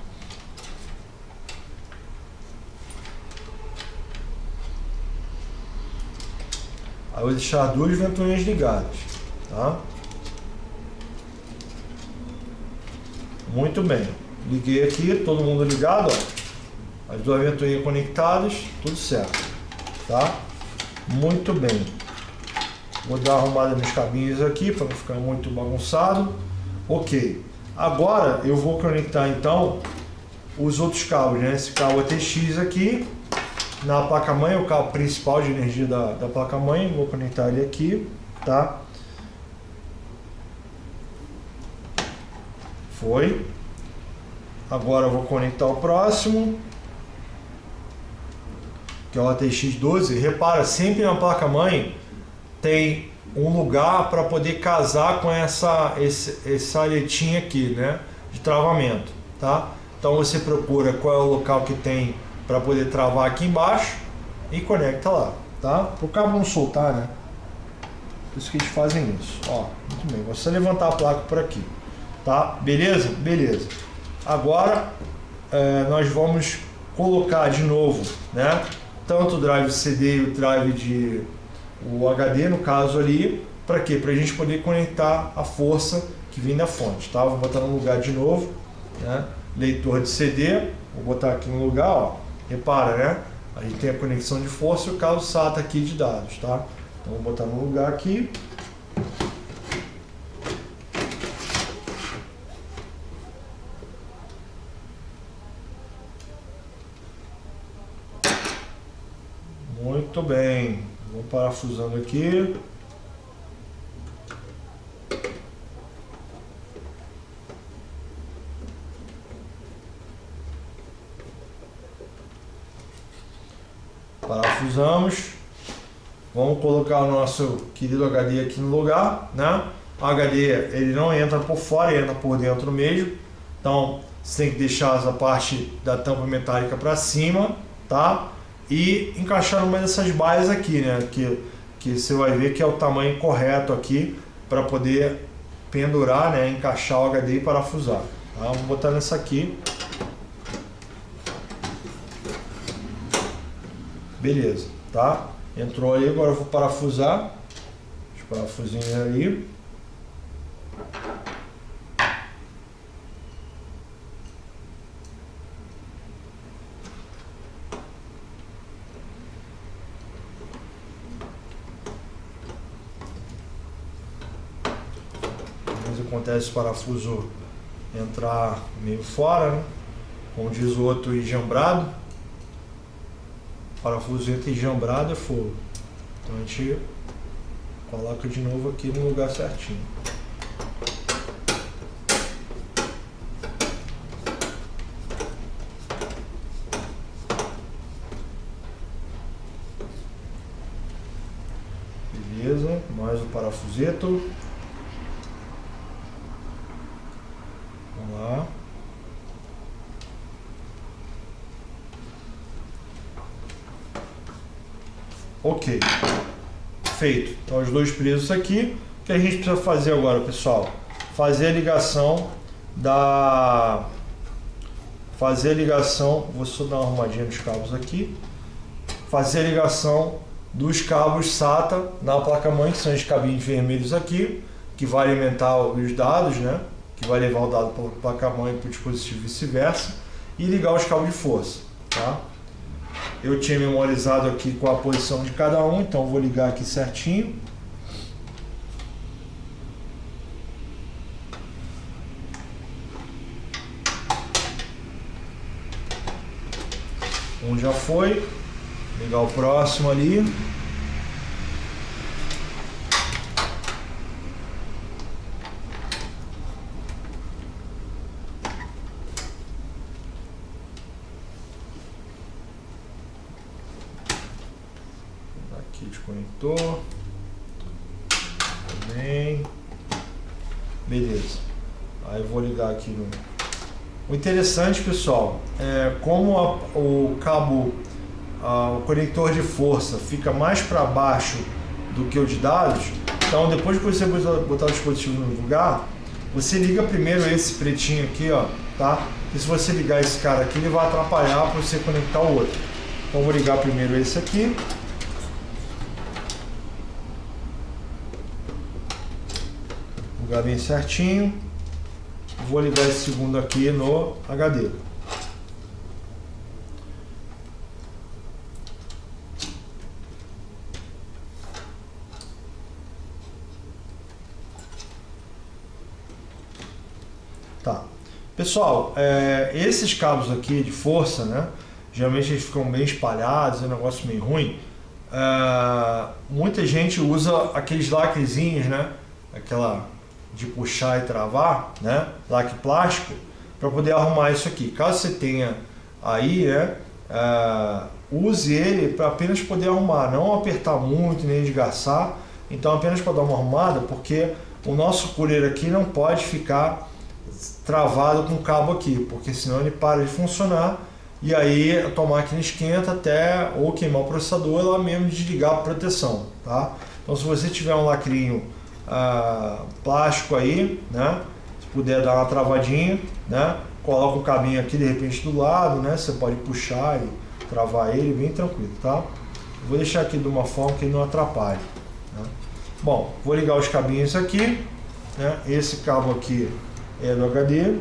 Aí eu vou deixar duas ventoinhas ligadas, tá? Muito bem. Liguei aqui, todo mundo ligado, ó. As duas ventoinhas conectadas, tudo certo, tá? Muito bem. Vou dar uma arrumada nos cabinhos aqui para não ficar muito bagunçado. Ok. Agora eu vou conectar então os outros cabos, né? Esse cabo ATX aqui na placa-mãe, o cabo principal de energia da placa-mãe. Vou conectar ele aqui, tá? Foi. Agora eu vou conectar o próximo, que é o ATX 12. Repara, sempre na placa-mãe tem um lugar para poder casar com essa aletinha aqui, né, de travamento, tá? Então você procura qual é o local que tem para poder travar aqui embaixo e conecta lá, tá? Para o cabo não soltar, né? Por isso que eles fazem isso. Ó, muito bem. Você levantar a placa por aqui, tá? Beleza? Beleza. Agora nós vamos colocar de novo, né, tanto o drive CD e o drive o HD, no caso ali, para quê? Para a gente poder conectar a força que vem da fonte, tá? Vou botar no lugar de novo, né? Leitor de CD, vou botar aqui no lugar, ó. Repara, né? A gente tem a conexão de força e o cabo SATA aqui de dados, tá? Então vou botar no lugar aqui. Muito bem. Vou parafusando aqui. Parafusamos. Vamos colocar o nosso querido HD aqui no lugar, né? O HD ele não entra por fora, ele entra por dentro mesmo. Então você tem que deixar essa parte da tampa metálica para cima, tá? E encaixar numa dessas baias aqui, né? Que você vai ver que é o tamanho correto aqui para poder pendurar, né? Encaixar o HD e parafusar. Tá? Vamos botar nessa aqui. Beleza, tá? Entrou aí, agora eu vou parafusar. Os parafusinhos ali. Acontece o parafuso entrar meio fora, né? Como diz o outro, enjambrado. Parafuso entra enjambrado é fogo. Então a gente coloca de novo aqui no lugar certinho. Beleza, mais o parafuseto. Vamos lá. Ok, feito. Então os dois presos aqui. O que a gente precisa fazer agora, pessoal? Fazer a ligação vou só dar uma arrumadinha nos cabos aqui. Fazer a ligação dos cabos SATA na placa-mãe, que são os cabinhos vermelhos aqui, que vai alimentar os dados, né? Que vai levar o dado para a placa-mãe para o dispositivo e vice-versa, e ligar os cabos de força, tá? Eu tinha memorizado aqui com a posição de cada um, então vou ligar aqui certinho. Um já foi, ligar o próximo ali. Aqui desconectou. Também. Beleza. Aí eu vou ligar aqui no... O interessante, pessoal, é como o cabo, o conector de força fica mais para baixo do que o de dados. Então, depois que você botar o dispositivo no lugar, você liga primeiro esse pretinho aqui, ó, tá? E se você ligar esse cara aqui, ele vai atrapalhar para você conectar o outro. Então, vou ligar primeiro esse aqui. Ligar bem certinho. Vou ligar esse segundo aqui no HD. Tá. Pessoal, esses cabos aqui de força, né? Geralmente eles ficam bem espalhados, é um negócio meio ruim. Muita gente usa aqueles lacrezinhos, né? Aquela de puxar e travar, né? Lacre plástico, para poder arrumar isso aqui. Caso você tenha aí, né? Use ele para apenas poder arrumar, não apertar muito nem desgastar. Então apenas para dar uma arrumada, porque o nosso cooler aqui não pode ficar travado com o cabo aqui, porque senão ele para de funcionar e aí a tua máquina esquenta até ou queimar o processador, ela mesmo desligar a proteção, tá? Então se você tiver um lacrinho plástico aí, né? Se puder dar uma travadinha, né? Coloca o cabinho aqui de repente do lado, né? Você pode puxar e travar ele bem tranquilo, tá? Vou deixar aqui de uma forma que ele não atrapalhe, né? Bom, vou ligar os cabinhos aqui, né? Esse cabo aqui é do HD.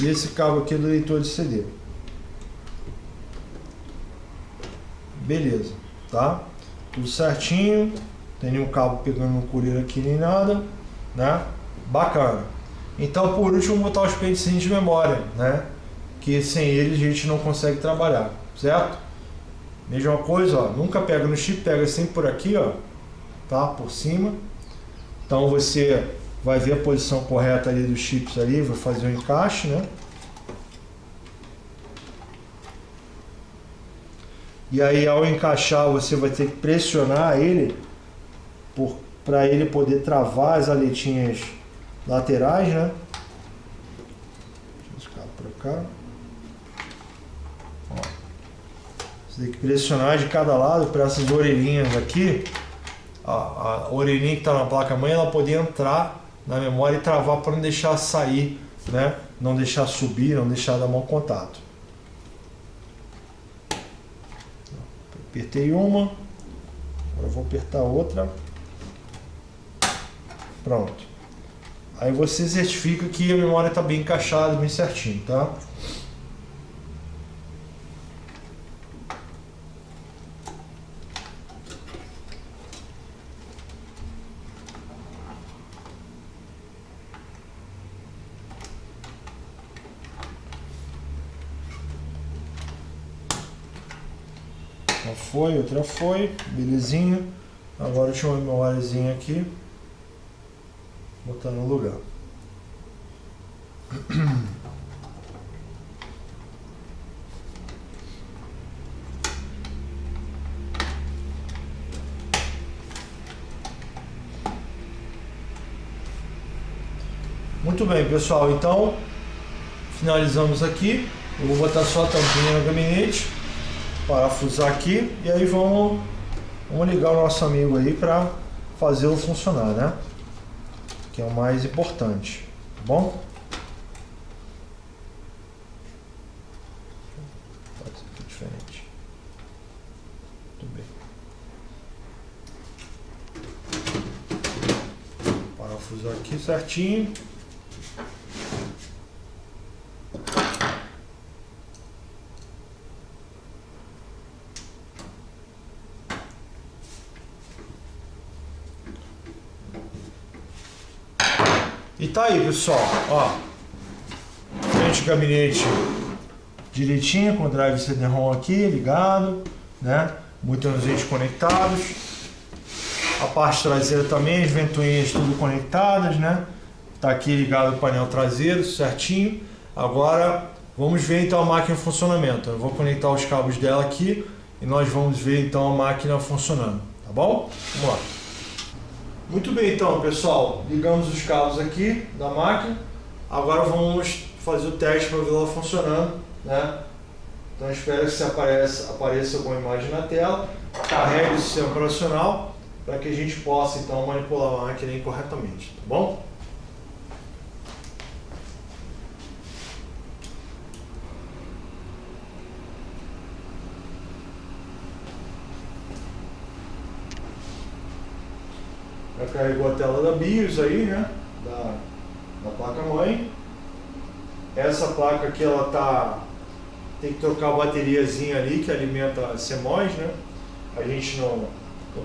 E esse cabo aqui é do leitor de CD. Beleza, tá? Tudo certinho. Tem nenhum cabo pegando no cooler aqui nem nada, né? Bacana. Então, por último, vou botar os pentezinhos de memória, né? Que sem eles a gente não consegue trabalhar, certo? Mesma coisa, ó. Nunca pega no chip, pega sempre por aqui, ó. Tá? Por cima. Então você vai ver a posição correta ali dos chips ali, vai fazer o encaixe, né? E aí ao encaixar você vai ter que pressionar ele para ele poder travar as aletinhas laterais, né? Deixa eu ficar para cá. Ó. Você tem que pressionar de cada lado para essas orelhinhas aqui. A orelhinha que está na placa-mãe, ela poder entrar na memória e travar para não deixar sair, né? Não deixar subir, não deixar dar mau contato. Apertei uma, agora vou apertar outra. Pronto. Aí você certifica que a memória está bem encaixada, bem certinho, tá? Uma foi, outra foi, belezinha. Agora deixa eu uma memóriazinha aqui. Botar no lugar. Muito bem, pessoal, então finalizamos aqui. Eu vou botar só a tampinha no gabinete, parafusar aqui e aí vamos ligar o nosso amigo aí para fazê-lo funcionar, né? Que é o mais importante, tá bom? Faz aqui diferente. Muito bem. Parafusar aqui certinho. E tá aí, pessoal, ó, frente do gabinete direitinho, com o drive CD-ROM aqui ligado, né, botõezinhos conectados, a parte traseira também, as ventoinhas tudo conectadas, né, tá aqui ligado o painel traseiro certinho. Agora vamos ver então a máquina em funcionamento. Eu vou conectar os cabos dela aqui e nós vamos ver então a máquina funcionando, tá bom? Vamos lá. Muito bem, então, pessoal, ligamos os cabos aqui da máquina. Agora vamos fazer o teste para ver ela funcionando, né? Então espero que se apareça alguma imagem na tela, carregue o sistema operacional para que a gente possa então manipular a máquina aí corretamente, tá bom? Já carregou a tela da BIOS aí, né? Da placa-mãe. Essa placa aqui, ela tem que trocar a bateriazinha ali que alimenta a CMOS, né? A gente no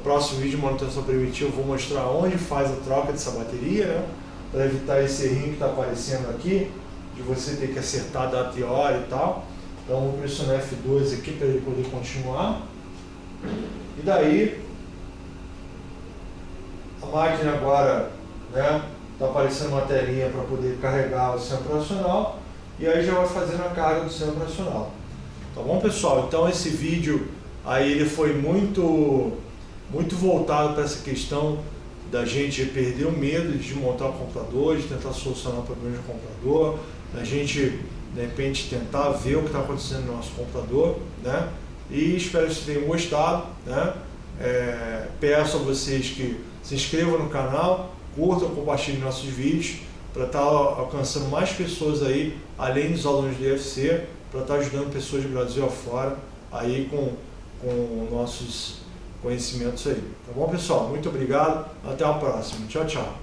próximo vídeo de manutenção preventiva eu vou mostrar onde faz a troca dessa bateria, né? Para evitar esse errinho que está aparecendo aqui, de você ter que acertar a data e hora e tal. Então vou pressionar F12 aqui para ele poder continuar. E daí a máquina agora, né, está aparecendo uma telinha para poder carregar o sistema operacional e aí já vai fazendo a carga do sistema operacional. Tá bom, pessoal? Então esse vídeo aí ele foi muito voltado para essa questão da gente perder o medo de montar o computador, de tentar solucionar o problema do computador, da gente de repente tentar ver o que está acontecendo no nosso computador, né? E espero que vocês tenham gostado, né? Peço a vocês que se inscrevam no canal, curtam, compartilhem nossos vídeos para estar alcançando mais pessoas aí, além dos alunos do IFC, para estar ajudando pessoas do Brasil afora aí com nossos conhecimentos aí. Tá bom, pessoal? Muito obrigado. Até a próxima. Tchau, tchau.